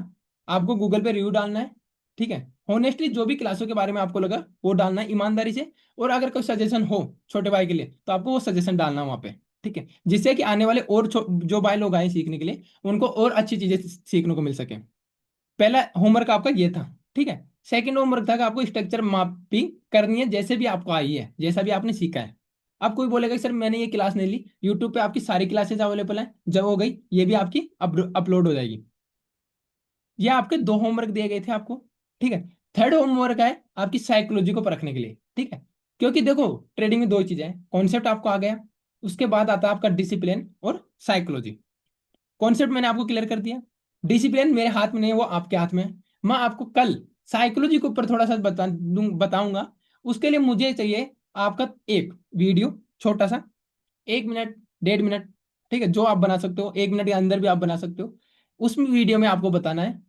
आपको गूगल पे रिव्यू डालना है, ठीक है। होनेस्टली जो भी क्लासों के बारे में आपको लगा वो डालना है ईमानदारी से, और अगर कोई सजेशन हो छोटे भाई के लिए तो आपको वो सजेशन डालना वहाँ पे, ठीक है, जिससे कि आने वाले और जो भाई लोग आए सीखने के लिए उनको और अच्छी चीजें सीखने को मिल सके। पहला होमवर्क आपका ये था, ठीक है। सेकंड होमवर्क था कि आपको स्ट्रक्चर मैपिंग करनी है, जैसे भी आपको आई है, जैसा भी आपने सीखा है। अब कोई बोलेगा कि सर मैंने ये क्लास नहीं ली, यूट्यूब पे आपकी सारी क्लासेस अवेलेबल हैं, जब हो गई ये भी आपकी अपलोड हो जाएगी। ये आपके 2 होमवर्क दिए गए थे आपको, ठीक है। थर्ड होमवर्क है आपकी साइकोलॉजी को परखने के लिए, ठीक है। क्योंकि देखो ट्रेडिंग में दो चीजें हैं, कॉन्सेप्ट आपको आ गया, उसके बाद आता है आपका डिसिप्लिन और साइकोलॉजी। कॉन्सेप्ट मैंने आपको क्लियर कर दिया, डिसिप्लिन मेरे हाथ में नहीं है, वो आपके हाथ में है। मैं आपको कल साइकोलॉजी के ऊपर थोड़ा सा बताऊंगा। उसके लिए मुझे चाहिए आपका एक वीडियो, छोटा सा, 1 मिनट, 1.5 मिनट, ठीक है, जो आप बना सकते हो, 1 मिनट के अंदर भी आप बना सकते हो। उस वीडियो में आपको बताना है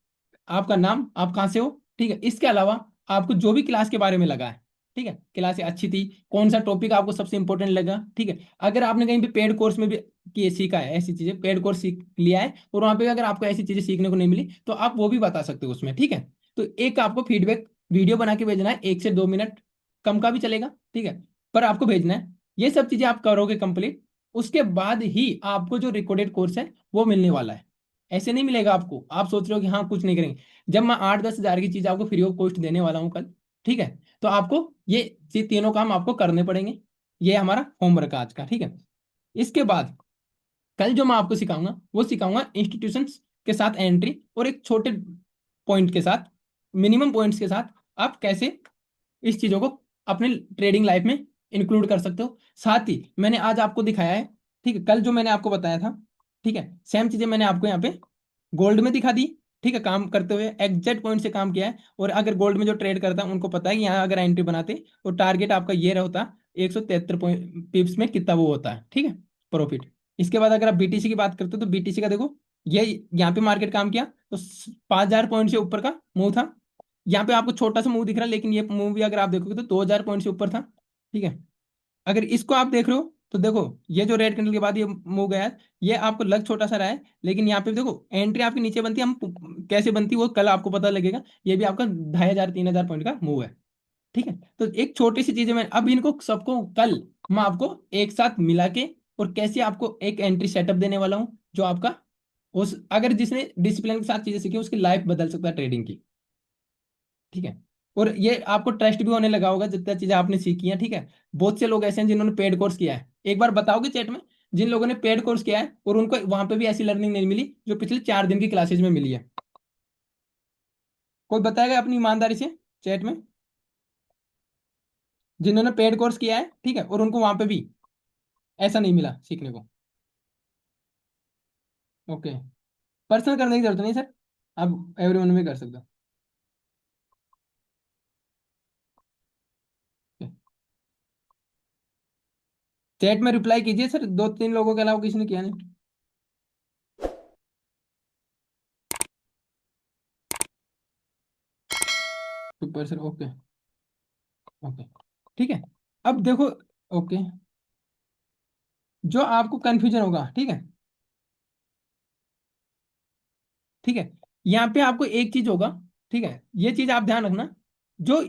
आपका नाम, आप कहाँ से हो, ठीक है। इसके अलावा आपको जो भी क्लास के बारे में लगा है, ठीक है, क्लास अच्छी थी, कौन सा टॉपिक आपको सबसे इंपॉर्टेंट लगा, ठीक है। अगर आपने कहीं भी पेड कोर्स में भी किए सीखा है ऐसी चीजें, पेड कोर्स सीख लिया है और वहां पे अगर आपको ऐसी चीजें सीखने को नहीं मिली तो आप वो भी बता सकते हो उसमें, ठीक है। तो एक आपको फीडबैक वीडियो बना के भेजना है, 1 से 2 मिनट, कम का भी चलेगा, ठीक है, पर आपको भेजना है। ये सब चीजें आप करोगे कंप्लीट, उसके बाद ही आपको जो रिकॉर्डेड कोर्स है वो मिलने वाला है। ऐसे नहीं मिलेगा आपको, आप सोच रहे हो कि हाँ कुछ नहीं करेंगे। जब मैं 8-10 हज़ार की चीज आपको फ्री ऑफ कॉस्ट देने वाला हूँ कल, ठीक है, तो आपको ये तीनों काम आपको करने पड़ेंगे। ये हमारा होमवर्क है आज का, ठीक है। इसके बाद कल जो मैं आपको सिखाऊंगा वो सिखाऊंगा इंस्टीट्यूशंस के साथ एंट्री, और एक छोटे पॉइंट के साथ, मिनिमम पॉइंट्स के साथ आप कैसे इस चीजों को अपने ट्रेडिंग लाइफ में इंक्लूड कर सकते हो। साथ ही मैंने आज आपको दिखाया है, ठीक है, कल जो मैंने आपको बताया था, ठीक है, सेम चीजें मैंने आपको यहाँ पे गोल्ड में दिखा दी, ठीक है, काम करते हुए एग्जैक्ट पॉइंट से काम किया है। और अगर गोल्ड में जो ट्रेड करता है उनको पता है कि यहाँ अगर एंट्री बनाते और टारगेट आपका ये रहता 173 पॉइंट पिप्स में कितना वो होता है, ठीक है, प्रॉफिट। इसके बाद अगर आप बीटीसी की बात करते हो तो बीटीसी का देखो, ये यहाँ पे मार्केट काम किया तो 5,000 पॉइंट से ऊपर का मूव था। यहाँ पे आपको छोटा सा मूव दिख रहा है, लेकिन ये मूव भी अगर आप देखोगे तो 2,000 पॉइंट से ऊपर था, ठीक है। अगर इसको आप देख रहे हो तो देखो, ये जो रेड कैंडल के बाद ये मूव गया है, ये आपको लग छोटा सा रहा है, लेकिन यहाँ पे देखो एंट्री आपकी नीचे बनती है, हम कैसे बनती है वो कल आपको पता लगेगा। ये भी आपका 2,500 3,000 पॉइंट का मूव है, ठीक है। तो एक छोटी सी चीज है, मैं अब इनको सबको कल मैं आपको एक साथ मिला के और कैसे आपको एक एंट्री सेटअप देने वाला हूँ जो आपका उस अगर जिसने डिसिप्लिन के साथ चीजें सीखी उसकी लाइफ बदल सकता है ट्रेडिंग की। ठीक है। और ये आपको ट्रस्ट भी होने लगा होगा जितना चीजें आपने सीखी हैं। ठीक है। बहुत से लोग ऐसे हैं जिन्होंने पेड कोर्स किया है, एक बार बताओगे चैट में जिन लोगों ने पेड कोर्स किया है और उनको वहां पे भी ऐसी लर्निंग नहीं मिली जो पिछले 4 दिन की क्लासेज में मिली है। कोई बताएगा अपनी ईमानदारी से चैट में, जिन्होंने पेड कोर्स किया है ठीक है और उनको वहां पे भी ऐसा नहीं मिला सीखने को। ओके। पर्सनल करने की जरूरत नहीं सर, आप एवरीवन में कर सकते हो। चैट में रिप्लाई कीजिए सर, 2-3 लोगों के अलावा किसी ने किया नहीं। Super sir, okay. ओके। ठीक है। अब देखो। ओके। जो आपको कंफ्यूजन होगा, ठीक है। ठीक है। यहाँ पे आपको एक चीज होगा, ठीक है, ये चीज आप ध्यान रखना। जो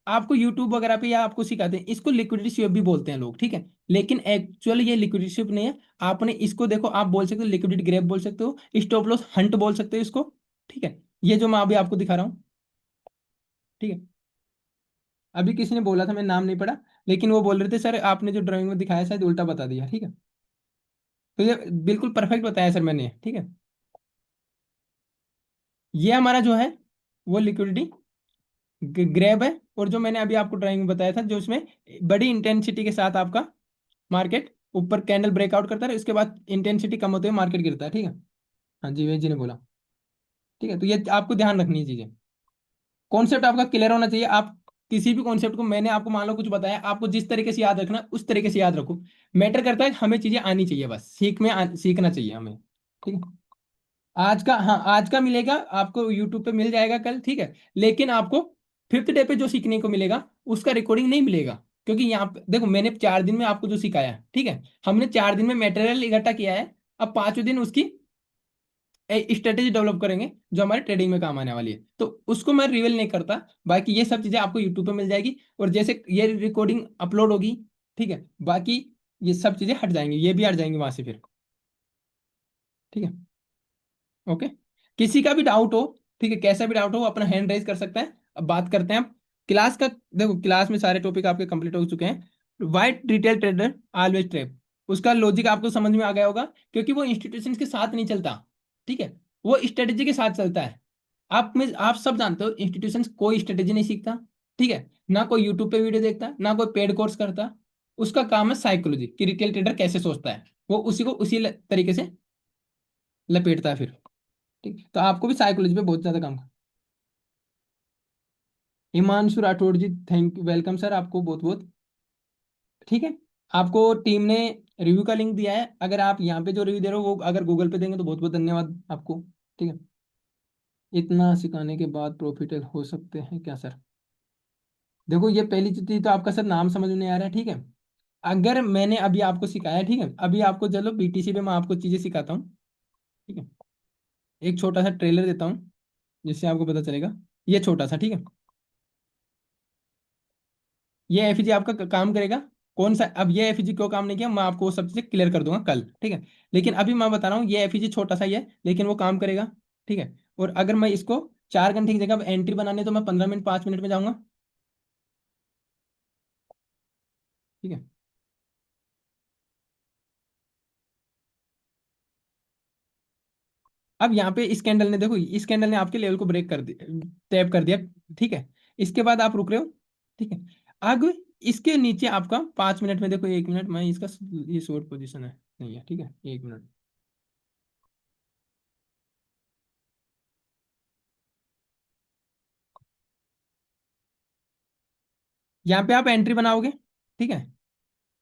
आपको यूट्यूब वगैरह पे या आपको सिखाते हैं इसको लिक्विडिटी स्वेप भी बोलते हैं लोग, ठीक है। लेकिन एक्चुअली ये लिक्विडिटी स्वेप नहीं है। आपने इसको देखो, आप बोल सकते हो लिक्विडिटी ग्रैब बोल सकते हो, स्टॉप लॉस हंट बोल सकते हो इसको। ठीक है। ये जो मैं अभी आपको दिखा रहा हूँ। ठीक है। अभी किसी ने बोला था, मैं नाम नहीं पढ़ा, लेकिन वो बोल रहे थे सर आपने जो ड्राइंग में दिखाया शायद उल्टा बता दिया। ठीक है। तो ये बिल्कुल परफेक्ट बताया सर मैंने। ठीक है। ये हमारा जो है वो लिक्विडिटी ग्रैब है। और जो मैंने अभी आपको ड्राइंग में बताया था जो इसमें बड़ी इंटेंसिटी के साथ आपका मार्केट ऊपर कैंडल ब्रेकआउट करता है, इसके बाद इंटेंसिटी कम होते हुए मार्केट गिरता है। ठीक है। हाँ जी, वे जी ने बोला। ठीक है। तो ये आपको ध्यान रखनी है चीजें। कॉन्सेप्ट आपका क्लियर होना चाहिए। आप किसी भी कॉन्सेप्ट को, मैंने आपको मान लो कुछ बताया, आपको जिस तरीके से याद रखना उस तरीके से याद रखो। मैटर करता है हमें चीजें आनी चाहिए, बस सीखना चाहिए हमें। ठीक है। आज का, हाँ आज का मिलेगा आपको यूट्यूब पे मिल जाएगा कल। ठीक है। लेकिन आपको 5th डे पे जो सीखने को मिलेगा उसका रिकॉर्डिंग नहीं मिलेगा। क्योंकि यहाँ पे देखो मैंने 4 दिन में आपको जो सिखाया है, ठीक है, हमने 4 दिन में मटेरियल इकट्ठा किया है। अब 5वें दिन उसकी स्ट्रेटेजी डेवलप करेंगे जो हमारे ट्रेडिंग में काम आने वाली है, तो उसको मैं रिवील नहीं करता। बाकी ये सब चीजें आपको यूट्यूब पे मिल जाएगी, और जैसे ये रिकॉर्डिंग अपलोड होगी, ठीक है, बाकी ये सब चीजें हट जाएंगी, ये भी हट जाएंगी वहां से फिर। ठीक है। ओके। किसी का भी डाउट हो, ठीक है, कैसा भी डाउट हो अपना हैंड रेज कर सकता है। अब बात करते हैं अब क्लास का। देखो क्लास में सारे टॉपिक आपके कंप्लीट हो चुके हैं। White retail trader always trap, उसका लॉजिक आपको समझ में आ गया होगा, क्योंकि वो इंस्टीट्यूशन के साथ नहीं चलता। ठीक है। वो स्ट्रेटेजी के साथ चलता है। आप सब जानते हो इंस्टीट्यूशन कोई स्ट्रेटेजी नहीं सीखता। ठीक है। ना कोई यूट्यूब पे वीडियो देखता, ना कोई पेड कोर्स करता। उसका काम है साइकोलॉजी कि रिटेल ट्रेडर कैसे सोचता है, वो उसी को उसी तरीके से लपेटता है फिर। ठीक, तो आपको भी साइकोलॉजी पे बहुत ज्यादा काम। हिमांशु राठौड़ जी, थैंक यू, वेलकम सर आपको बहुत बहुत। ठीक है। आपको टीम ने रिव्यू का लिंक दिया है, अगर आप यहाँ पे जो रिव्यू दे रहे हो वो अगर गूगल पे देंगे तो बहुत बहुत धन्यवाद आपको। ठीक है। इतना सिखाने के बाद प्रॉफिटेबल हो सकते हैं क्या सर? देखो ये पहली चीज तो आपका सर नाम समझ में नहीं आ रहा है। ठीक है। अगर मैंने अभी आपको सिखाया, ठीक है, अभी आपको चलो बीटीसी पे मैं आपको चीजें सिखाता हूँ। ठीक है। एक छोटा सा ट्रेलर देता हूँ जिससे आपको पता चलेगा। ये छोटा सा, ठीक है, ये एफईजी आपका काम करेगा। कौन सा, अब ये एफईजी क्यों काम नहीं किया मैं आपको वो सब चीजें क्लियर कर दूंगा कल। ठीक है। लेकिन अभी मैं बता रहा हूँ ये एफईजी छोटा सा ही है लेकिन वो काम करेगा। ठीक है। और अगर मैं इसको 4 घंटे की जगह एंट्री बनाने तो मैं 15 मिनट 5 मिनट में जाऊंगा। ठीक है। अब यहाँ पे इस कैंडल ने, देखो इस कैंडल ने आपके लेवल को ब्रेक कर दिया, टैप कर दिया। ठीक है। इसके बाद आप रुक रहे हो। ठीक है। आगे इसके नीचे आपका 5 मिनट में, देखो 1 मिनट में इसका, ये शॉर्ट पोजीशन है नहीं है। ठीक है। 1 मिनट। यहाँ पे आप एंट्री बनाओगे। ठीक है।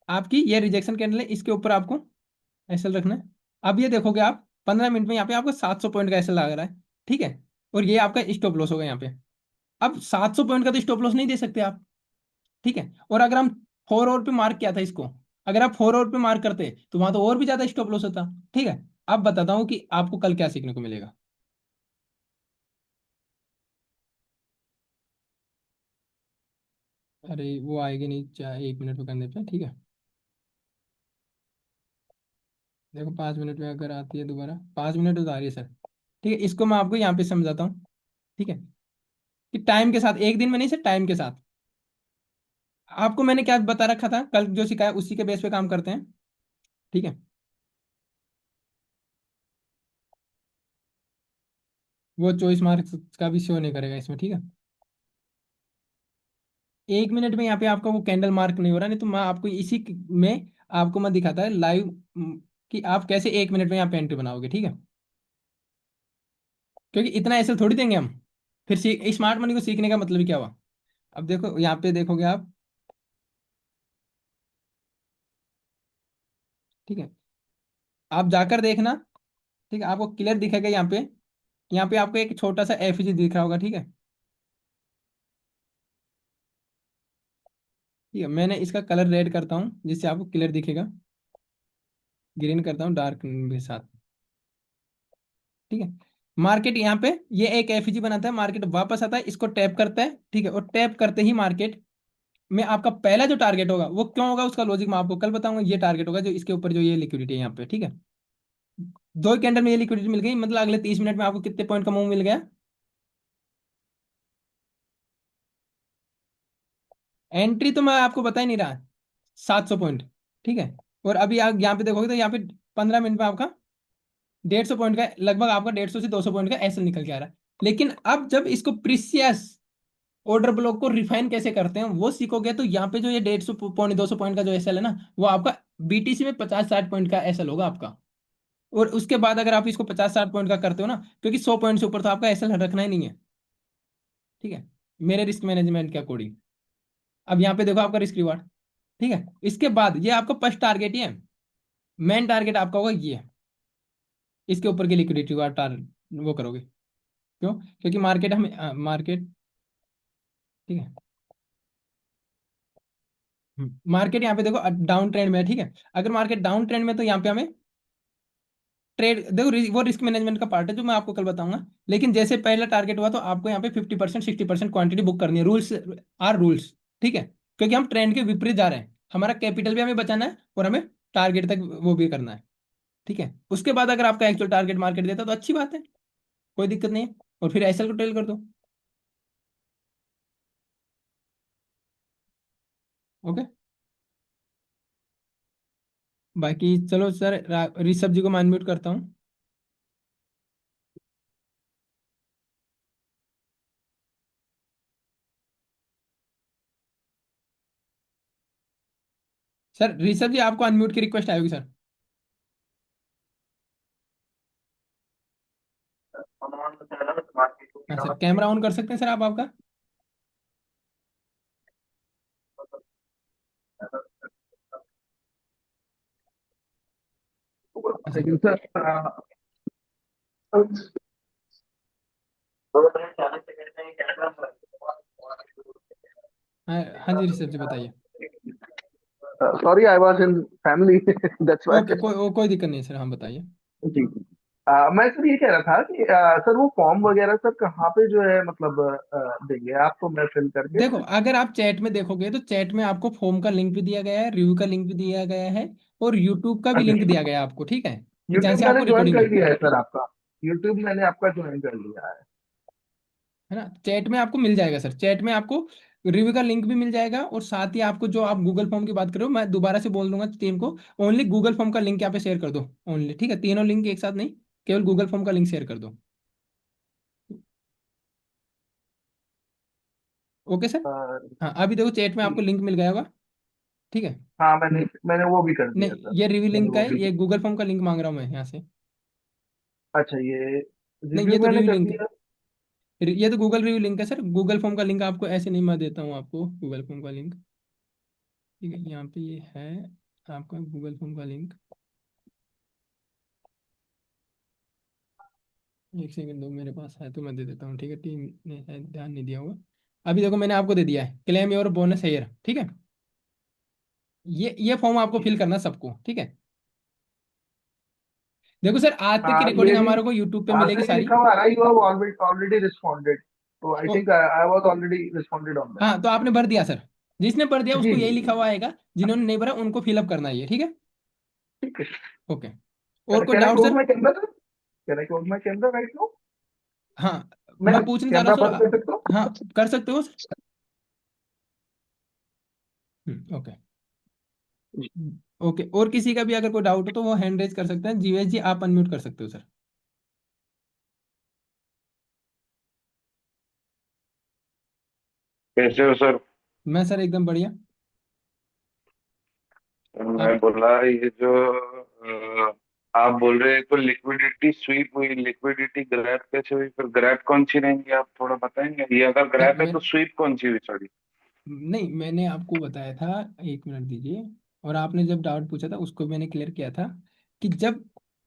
आपकी ये रिजेक्शन कैंडल है, इसके ऊपर आपको एसएल रखना है। अब ये देखोगे आप 15 मिनट में यहाँ पे आपको 700 पॉइंट का एसएल लग रहा है। ठीक है। और ये आपका स्टॉप लॉस होगा यहाँ पे। अब 700 पॉइंट का तो स्टॉप लॉस नहीं दे सकते आप। ठीक है। और अगर हम 4 आवर पे मार्क किया था इसको, अगर आप 4 आवर पे मार्क करते तो वहां तो और भी ज्यादा स्टॉप लॉस होता। ठीक है। अब बताता हूँ कि आपको कल क्या सीखने को मिलेगा। अरे वो आएगी नहीं, चाहे 1 मिनट में करने पे। ठीक है। देखो 5 मिनट में अगर आती है दोबारा, 5 मिनट तो आ रही है सर। ठीक है, इसको मैं आपको यहाँ पे समझाता हूँ। ठीक है, कि टाइम के साथ, एक दिन में नहीं सर, टाइम के साथ। आपको मैंने क्या बता रखा था कल, जो सिखाया उसी के बेस पे काम करते हैं। ठीक है, वो चॉइस मार्क्स का भी शो नहीं करेगा इसमें। ठीक है, 1 मिनट में यहाँ पे आपका वो कैंडल मार्क नहीं हो रहा, नहीं तो मैं आपको में आपको मैं दिखाता है लाइव कि आप कैसे 1 मिनट में यहाँ पे एंट्री बनाओगे। ठीक है, क्योंकि इतना ऐसे थोड़ी देंगे हम। फिर स्मार्ट मनी को सीखने का मतलब ही क्या हुआ। अब देखो यहाँ पे देखोगे आप। ठीक है, आप जाकर देखना। ठीक है, आपको क्लियर दिखेगा यहाँ पे। यहाँ पे आपको एक छोटा सा एफ जी दिख रहा होगा। ठीक है, ठीक है, मैंने इसका कलर रेड करता हूँ जिससे आपको क्लियर दिखेगा। ग्रीन करता हूँ डार्क के साथ। ठीक है, मार्केट यहाँ पे ये एक एफजी बनाता है, मार्केट वापस आता है, इसको टैप करता है। ठीक है, और टैप करते ही मार्केट में आपका पहला जो टारगेट होगा वो क्यों होगा, उसका लॉजिक मैं आपको कल बताऊंगा। ये टारगेट होगा जो इसके ऊपर जो ये लिक्विडिटी है यहाँ पे। ठीक है, दो कैंडल में ये लिक्विडिटी मिल गई, मतलब अगले 30 मिनट में आपको कितने पॉइंट का मूव मिल गया। एंट्री तो मैं आपको बता ही नहीं रहा, 700 पॉइंट। ठीक है, और अभी आप यहाँ पे देखोगे तो यहाँ पे 15 मिनट में आपका 150 पॉइंट का, लगभग आपका 150 से 200 पॉइंट का एसएल निकल के आ रहा है। लेकिन अब जब इसको प्रीसियस ऑर्डर ब्लॉक को रिफाइन कैसे करते हैं वो सीखोगे, तो यहाँ पे जो ये 150 पॉइंट 200 पॉइंट का जो एसएल है ना, वो आपका बीटीसी में 50-60 पॉइंट का एसएल होगा आपका। और उसके बाद अगर आप इसको 50-60 पॉइंट का करते हो ना, क्योंकि 100 पॉइंट से ऊपर तो आपका एसएल रखना ही नहीं है। ठीक है, मेरे रिस्क मैनेजमेंट के अकॉर्डिंग। अब यहाँ पे देखो आपका रिस्क रिवार्ड। ठीक है, इसके बाद ये आपका फर्स्ट टारगेट ही है। मेन टारगेट आपका होगा ये, इसके ऊपर की लिक्विडिटी का टारगेट वो करोगे। क्यों? क्योंकि मार्केट हमें मार्केट। ठीक है, मार्केट यहाँ पे देखो डाउन ट्रेंड में है। ठीक है, अगर मार्केट डाउन ट्रेंड में तो यहाँ पे हमें ट्रेड देखो, वो रिस्क मैनेजमेंट का पार्ट है जो मैं आपको कल बताऊंगा। लेकिन जैसे पहला टारगेट हुआ तो आपको यहाँ पे 50% 60% क्वांटिटी बुक करनी है। Rules are rules. ठीक है, क्योंकि हम ट्रेंड के विपरीत जा रहे हैं, हमारा कैपिटल भी हमें बचाना है और हमें टारगेट तक वो भी करना है। ठीक है, उसके बाद अगर आपका एक्चुअल टारगेट मार्केट देता है तो अच्छी बात है, कोई दिक्कत नहीं है, और फिर एसएल को टेल कर दो। ओके, बाकी चलो सर, ऋषभ जी को मैं अनम्यूट करता हूँ। सर ऋषभ जी, आपको अनम्यूट की रिक्वेस्ट आएगी सर। हाँ सर, कैमरा ऑन कर सकते हैं सर आप आपका। हाँ सर।
सर
हाँ हाँ जी ऋषभ जी बताइए।
Sorry I was in family that's
okay,
why.
कोई दिक्कत नहीं सर, हम बताइए।
जी मैं सर ये कह रहा था कि सर वो फॉर्म वगैरह सर कहाँ पे जो है मतलब देंगे आपको मैं फिल करके।
देखो, अगर आप चैट में देखोगे तो चैट में आपको फॉर्म का लिंक भी दिया गया है, रिव्यू का लिंक भी दिया गया है, और यूट्यूब का भी लिंक
अच्छा,
दिया गया है आपको। ठीक है, कि जहाँ
यूट्यूब
से
मैंने
आपको
ज्वाइन
रिकॉर्डिंग
कर
मिले।
लिया है सर आपका। यूट्यूब मैंने आपका ज्वाइन कर लिया है।
है ना, चैट में आपको मिल जाएगा सर, चैट में आपको रिव्यू का लिंक भी मिल जाएगा, और साथ ही आपको जो आप गूगल फॉर्म की बात करो, मैं दोबारा से बोल दूंगा टीम को, ओनली गूगल फॉर्म का लिंक यहाँ पे शेयर कर दो ओनली। ठीक है, तीनों लिंक एक साथ नहीं, केवल गूगल फॉर्म का लिंक शेयर कर दो। Okay sir.
अ,
हाँ, अभी देखो चैट में आपको
जी
लिंक मिल गया होगा। ठीक है,
हाँ, मैंने मैंने वो भी कर दिया
नहीं
सर।
ये रिव्यू
मैंने
लिंक का
वो
है,
भी
ये
किया।
गूगल फॉर्म का लिंक मांग रहा हूँ मैं यहाँ से।
अच्छा, ये
नहीं,
रिव्यू
ये तो
मैंने
रिव्यू
कर
लिंक है।
दिया।
ये तो गूगल रिव्यू लिंक है सर, गूगल फॉर्म का लिंक आपको ऐसे नहीं, मैं देता हूँ आपको गूगल फॉर्म का लिंक। ठीक है, यहाँ पे ये है आपका गूगल फॉर्म का लिंक। एक सेकंड दो, मेरे पास है तो मैं दे देता हूँ। ठीक है, टीम ने शायद ध्यान नहीं दिया होगा। अभी देखो मैंने आपको दे दिया है, क्लेम योर बोनस हेयर। ठीक है, ये फॉर्म आपको
ठीक
फिल
है।
करना सबको। ठीक है, देखो सर, आज तक की
हाँ, ये
रिकॉर्डिंग
भी
हमारे को यूट्यूब पे मिलेगी
सर ये
सारी।
लिखा हुआ है you have already already responded. तो I
oh,
think I was already responded on that.
हाँ, तो आपने भर दिया सर। जिसने भर दिया
जी
उसको यही
जी
लिखा
जी।
हुआ आएगा, जिन्होंने नहीं भरा उनको फिलअप करना है ये। ठीक है।
ठीक है।
ओके। और कोई
can I
doubt
close
sir?
My camera sir? Can I close my camera right now?
हाँ,
मैं
मैं पूछना चाह रहा
कैमरा
हूँ
बंद
सर।
कर सकता हूँ?
हाँ, कर सकते हो सर। ओके। ओके, और किसी का भी अगर कोई डाउट हो तो वो हैंड रेज कर सकते हैं। जीवेश जी, आप अनम्यूट कर सकते हो सर।
कैसे हो सर?
मैं सर एकदम बढ़िया।
मैं
आप
बोला ये जो आप बोल रहे हैं तो लिक्विडिटी स्वीप हुई, लिक्विडिटी ग्रैब कैसे हुई? फिर ग्रैब कौन सी रहेंगी आप थोड़ा बताएंगे? ये अगर
सर
ग्रैब है
मैं
तो स्वीप कौन सी हुई? सॉरी।
नहीं, मैंने आपको बताया था, एक मिनट दीजिए। और आपने जब डाउट पूछा था उसको मैंने क्लियर किया था कि जब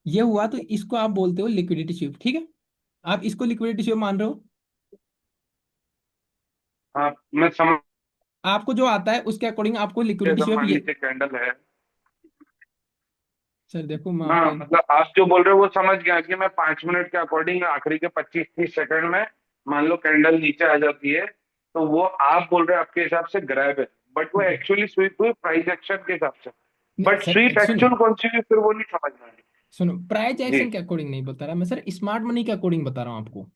ये हुआ तो इसको आप बोलते हो लिक्विडिटी स्वीप, ठीक है? आप इसको लिक्विडिटी स्वीप मान रहे हो?
हाँ, मैं समझ
आपको जो आता है उसके अकॉर्डिंग आपको
गया।
लिक्विडिटी
अगर
स्वीप
मान
ये।
लीजिए कैंडल है।
सर देखो, मैं आपको
हाँ,
एक।
मतलब आप जो बोल रहे हो वो समझ गया कि मैं 5 मिनट के अकॉर्डिंग आखिरी के 25-30 सेकंड में मान लो कैंडल नीचे आ जाती है, तो वो आप बोल रहे हैं आपके हिसाब से ग्रैब है। बट वो एक्चुअली स्वीप हुई प्राइस एक्शन के हिसाब से।
नहीं
बट
सर,
स्वीप
सुनो
एक्चुअल कौन सी हुई फिर वो नहीं समझ में आई।
सुनो, प्राइस
जी।
एक्शन के अकॉर्डिंग नहीं बता रहा मैं सर, स्मार्ट मनी के अकॉर्डिंग बता रहा हूँ आपको।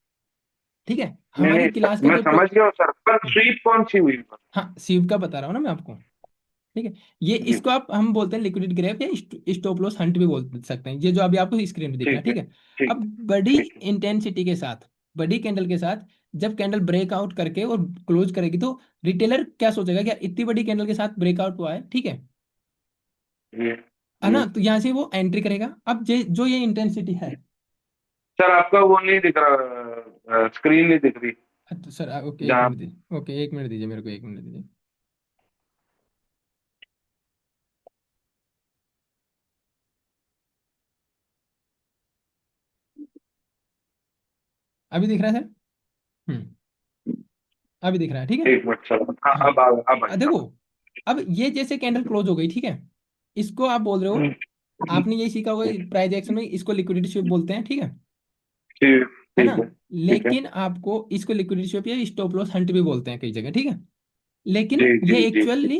ठीक है,
नहीं
हमारी
नहीं,
क्लास का
मैं
जो
समझ गया हूँ सर, पर स्वीप कौन सी हुई?
हाँ, सीव का बता रहा हूँ ना मैं आपको। ठीक है, ये
जी।
इसको आप हम बोलते हैं लिक्विडिटी ग्रैप या स्टॉप लॉस हंट भी बोल सकते हैं, ये जो अभी आपको स्क्रीन पे दिख रहा है,
ठीक है।
ठीक है?
ठीक।
अब बड़ी
ठीक है।
इंटेंसिटी के साथ, बड़ी कैंडल के साथ जब कैंडल ब्रेकआउट करके और क्लोज करेगी तो रिटेलर क्या सोचेगा कि यार इतनी बड़ी कैंडल के साथ ब्रेकआउट हुआ है, ठीक
जी।
है
जी।
ना? तो यहाँ से वो एंट्री करेगा। अब जो ये इंटेंसिटी है।
सर आपका वो नहीं दिख रहा, स्क्रीन नहीं दिख रही
तो सर ओके, एक
जहाँ।
मिनट दीजिए, ओके एक मिनट दीजिए मेरे को, एक मिनट दीजिए। अभी दिख रहा है सर? हम्म, अभी दिख रहा है, ठीक है।
1 मिनट सर, हाँ
हाँ,
अब
देखो,
आएगा।
अब ये जैसे कैंडल क्लोज हो गई, ठीक है, इसको आप बोल रहे हो, आपने यही सीखा होगा प्राइस एक्शन में, इसको लिक्विडिटी स्विप बोलते हैं, ठीक है?
ठीक।
है ना?
ठीक है। ठीक है।
लेकिन आपको इसको लिक्विडिटी स्विप या स्टॉप लॉस हंट भी बोलते हैं कई जगह, ठीक है? लेकिन
जी जी
ये
जी
एक्चुअली,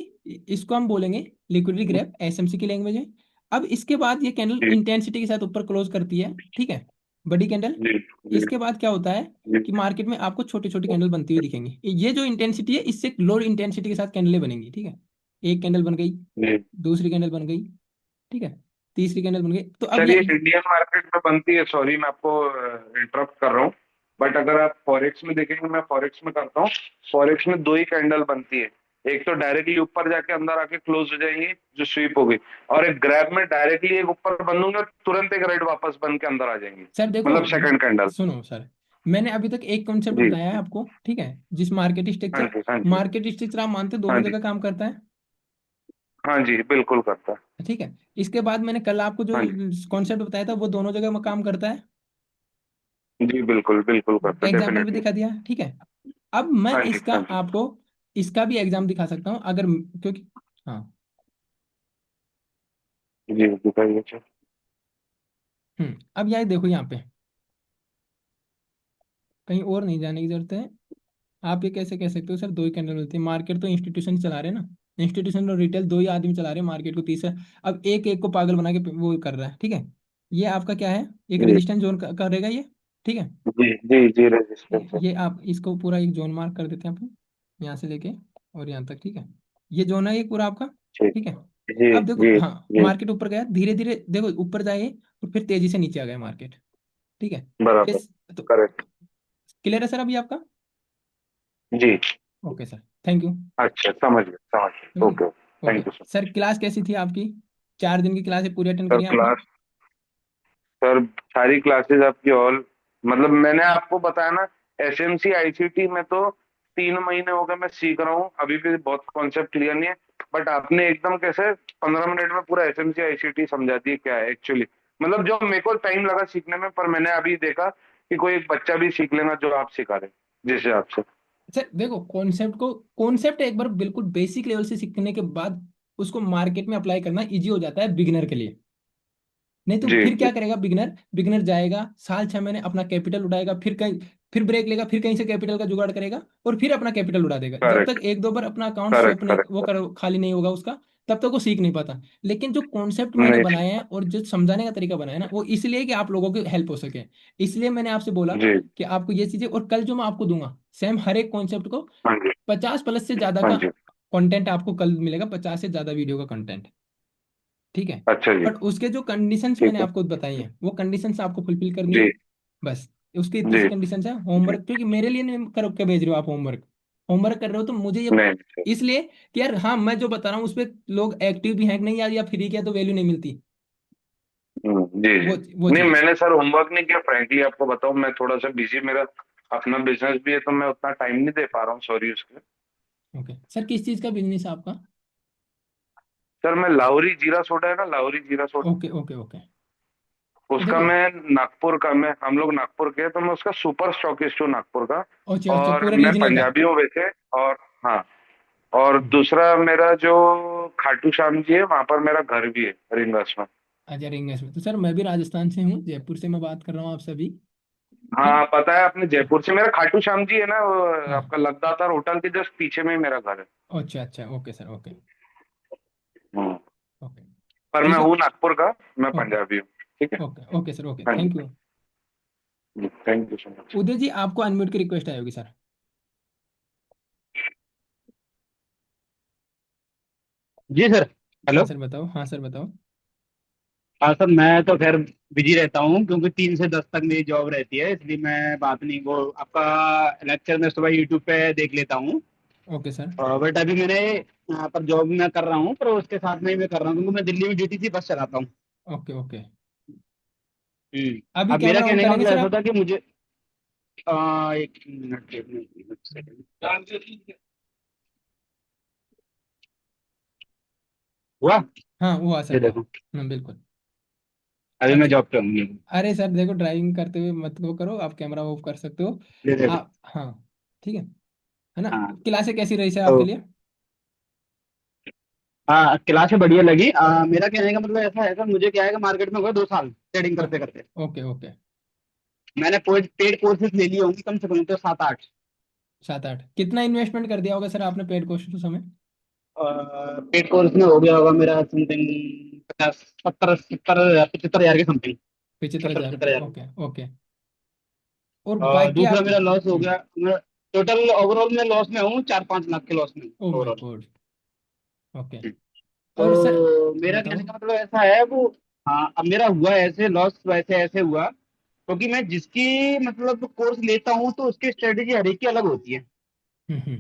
इसको हम बोलेंगे लिक्विडिटी ग्रैप, एसएमसी की लैंग्वेज है। अब इसके बाद ये कैंडल
जी
इंटेंसिटी के साथ ऊपर क्लोज करती है, ठीक है, बड़ी कैंडल।
जी जी
इसके बाद क्या होता है
जी
कि मार्केट में आपको छोटी छोटी कैंडल बनती हुई दिखेंगी। ये जो इंटेंसिटी है इससे लो इंटेंसिटी के साथ कैंडलें बनेंगी, ठीक है? एक कैंडल बन गई,
जी।
दूसरी कैंडल बन गई, ठीक है, तीसरी कैंडल बन गई, तो अब
सर ये
ये।
इंडियन मार्केट में बनती है, सॉरी मैं आपको इंटरप्ट कर रहा हूँ, बट अगर आप फॉरेक्स में देखेंगे, मैं फॉरेक्स में करता हूँ। फॉरेक्स में दो ही कैंडल बनती है। एक तो डायरेक्टली ऊपर जाके अंदर आके क्लोज हो जाएंगी जो स्वीप हो गई, और एक ग्रैब में डायरेक्टली एक ऊपर बंदूंगा तुरंत एक रेड वापस बन के अंदर आ जाएंगी।
सर देखो,
मतलब सेकंड कैंडल।
सुनो सर, मैंने अभी तक एक कॉन्सेप्ट
जी।
बताया है आपको, ठीक है, जिस मार्केट
हाँ
स्ट्रक्चर,
जी। हाँ जी।
मार्केट स्ट्रक्चर आप मानते हो
हाँ
दोनों
जी।
जगह काम करता है,
हाँ जी बिल्कुल करता है।
ठीक है? इसके बाद मैंने कल आपको जो
हाँ जी।
कॉन्सेप्ट बताया था वो दोनों जगह में काम करता है,
जी बिल्कुल बिल्कुल करता है,
एग्जाम्पल भी
डेफिनेटली।
दिखा दिया, ठीक है? अब मैं
हाँ जी।
इसका
हाँ जी।
आपको इसका भी एग्जाम दिखा सकता हूँ अगर, क्योंकि हाँ,
जी दिखाइए सर।
अब यार देखो यहाँ पे कहीं और नहीं जाने की जरूरत है। आप ये कैसे कह सकते हो सर दो ही कैंडल मिलती है? मार्केट तो इंस्टीट्यूशन चला रहे हैं ना, इंस्टीट्यूशन और रिटेल दो ही आदमी चला रहे हैं मार्केट को, तीसरा अब एक एक को पागल बना के वो कर रहा है, ठीक है? ये आपका क्या है, एक
जी
रेजिस्टेंस जोन करेगा ये, ठीक है?
जी जी जी
ठीक है,
रेजिस्टेंस है।
ये आप इसको पूरा एक जोन मार्क कर देते हैं अपन, यहाँ से लेके और यहाँ तक, ठीक है? ये जोन है ये पूरा आपका,
ठीक।
ठीक है?
जी
अब देखो,
जी
हाँ,
जी।
मार्केट ऊपर गया धीरे धीरे, देखो ऊपर जाए और फिर तेजी से नीचे आ गया मार्केट, ठीक है?
बराबर।
इस तो
करेक्ट।
क्लियर है सर अभी आपका?
जी।
Okay sir, thank you.
अच्छा समझ गया, समझ गया,
समझे?
Okay.
Okay
thank you sir.
Sir, class कैसी थी आपकी? 4 दिन की क्लास है, पूरी अटेंड
सर
करी आपने?
क्लास, सर सारी क्लासेस आपकी ऑल, मतलब मैंने आपको बताया ना, एसएमसी आईसीटी में तो 3 महीने हो गए मैं सीख रहा हूँ, अभी भी बहुत कॉन्सेप्ट क्लियर नहीं है। बट आपने एकदम कैसे 15 मिनट में पूरा एसएमसी आईसीटी समझा दिया क्या है एक्चुअली। मतलब जो मेरे को टाइम लगा सीखने में, पर मैंने अभी देखा कि कोई एक बच्चा भी सीख लेगा जो आप सिखा रहे हैं जिस हिसाब से।
सर देखो, कॉन्सेप्ट एक बार बिल्कुल बेसिक लेवल से सीखने के बाद उसको मार्केट में अप्लाई करना इजी हो जाता है बिगिनर के लिए। नहीं तो
जी
फिर
जी।
क्या करेगा बिगिनर, बिगिनर जाएगा साल 6 महीने अपना कैपिटल उड़ाएगा, फिर कहीं, फिर ब्रेक लेगा, फिर कहीं से कैपिटल का जुगाड़ करेगा और फिर अपना कैपिटल उड़ा देगा, जब तक
करेक्ट
एक दो बार अपना अकाउंट
करेक्ट
स्वेप नहीं वो
करेक्ट।
कर खाली नहीं होगा उसका, तब तक वो सीख नहीं पाता। लेकिन जो कॉन्सेप्ट मैंने
नहीं।
बनाए हैं और जो समझाने का तरीका बनाया है ना, वो इसलिए कि आप लोगों की हेल्प हो सके। इसलिए मैंने आपसे बोला
जी।
कि आपको ये चीजें, और कल जो मैं आपको दूंगा सेम हर एक कॉन्सेप्ट को
हाँ जी।
50 प्लस से ज्यादा
हाँ
का
जी।
कंटेंट आपको कल मिलेगा, 50 से ज्यादा वीडियो का कंटेंट। ठीक है।
अच्छा जी।
बट उसके जो कंडीशंस
ठीक
मैंने
है।
आपको बताई हैं, वो कंडीशंस आपको फुलफिल करनी है।
जी।
बस उसकी इतनी सी
जी।
कंडीशंस है।
जी।
होमवर्क क्योंकि मेरे लिए नहीं कर के भेज रहे हो आप, होमवर्क होमवर्क कर रहे हो तो मुझे ये
नहीं नहीं,
इसलिए कि यार हाँ, मैं जो बता रहा हूँ उस पर लोग एक्टिव भी हैं कि नहीं यार, या फ्री किया तो वैल्यू नहीं मिलती।
जी जी।
वो
नहीं,
चीज है।
मैंने सर होमवर्क नहीं किया, फ्रैंकली आपको बताऊं, मैं थोड़ा सा बिजी, मेरा अपना बिजनेस भी है, तो मैं उतना टाइम नहीं दे पा रहा हूँ, सॉरी उसके लिए।
ओके सर, किस चीज का बिजनेस है आपका?
सर मैं लाहौरी जीरा सोडा है ना, लाहौरी जीरा सोडा,
ओके ओके ओके। तो
उसका
देखो,
मैं नागपुर का, मैं हम लोग नागपुर के हैं, तो मैं उसका सुपर स्टॉकिस्ट हूँ नागपुर का।
अच्छा अच्छा,
और
पूरे
मैं
रीजनल का।
पंजाबी हूँ वैसे। और हाँ, और
हम्म।
दूसरा मेरा जो खाटू श्याम जी है, वहां पर मेरा घर भी है, रिंगस में।
अच्छा, रिंगस में। तो सर मैं भी राजस्थान से हूँ, जयपुर से मैं बात कर रहा हूँ आपसे अभी। ठीक
हाँ,
है।
पता है आपने, जयपुर से। मेरा खाटू श्याम जी है ना, वो
हाँ।
आपका लगदातार होटल के जस्ट पीछे में ही मेरा घर है।
अच्छा अच्छा, ओके सर, ओके
हम्म।
ओके।
पर
तो
मैं
सर,
हूँ नागपुर का, मैं
ओके
पंजाबी हूँ। ठीक है।
ओके ओके सर, ओके,
हाँ जी।
Thank you.
Thank you so much.
Uday ji, आपको अनम्यूट की रिक्वेस्ट आई होगी सर।
जी सर।
हाँ
हेलो।
सर बताओ, हाँ सर बताओ।
हाँ सर, मैं तो खैर बिजी रहता हूँ क्योंकि 3 से 10 तक मेरी जॉब रहती है, इसलिए मैं बात नहीं, वो आपका लेक्चर मैं सुबह यूट्यूब पे देख लेता हूँ।
Okay sir.
बट अभी मैंने यहाँ पर जॉब मैं कर रहा हूँ, पर उसके साथ में ही मैं कर रहा हूँ क्योंकि मैं दिल्ली में डीटीसी बस चलाता हूँ।
Okay okay.
हम्म।
अभी
अब मेरा
कैमरा ऑन
कहने का
करेंगे
मतलब
सर
ऐसा
आप?
था कि मुझे 1 मिनट, 1 मिनट, 1 सेकंड। हुआ।
हाँ हुआ सर,
ये
हुआ।
देखो,
बिल्कुल।
अभी मैं
अच्छा।
जॉब पे हूँ।
अरे सर देखो, ड्राइविंग करते हुए मत वो करो, आप कैमरा ऑफ कर सकते हो।
ये देखो।
आप हाँ, ठीक है ना?
हाँ।
क्लासे कैसी रही सर
तो
आपके लिए?
हाँ, क्लासें बढ़िया लगी। मेरा कहने का मतलब ऐसा है सर, मुझे क्या है कि मार्केट में हुआ 2 साल ट्रेडिंग करते करते।
Okay okay.
मैंने पेड कोर्सेज ले लिए होंगे कम से कम तो 7 8।
7 8 कितना इन्वेस्टमेंट कर दिया होगा सर आपने पेड कोर्स उस समय?
पेड कोर्स में हो गया होगा मेरा समथिंग 50 70 70 75 हजार के समथिंग।
पचहत्तर
सत्तर
हजार
पचहत्तर
रुपये
हजार
ओके ओके। और
और
बाकी
दूसरा
आप
मेरा लॉस हो गया। मैं टोटल ओवरऑल में लॉस में हूँ, 4 5 लाख के लॉस में
oh my
overall.
God. Okay. और सर
तो मेरा
बताओ।
कहने का मतलब ऐसा है वो। हाँ, अब मेरा हुआ ऐसे लॉस, वैसे ऐसे हुआ क्योंकि मैं जिसकी मतलब कोर्स लेता हूँ तो उसकी स्ट्रेटेजी हर एक की अलग होती है।
हम्म।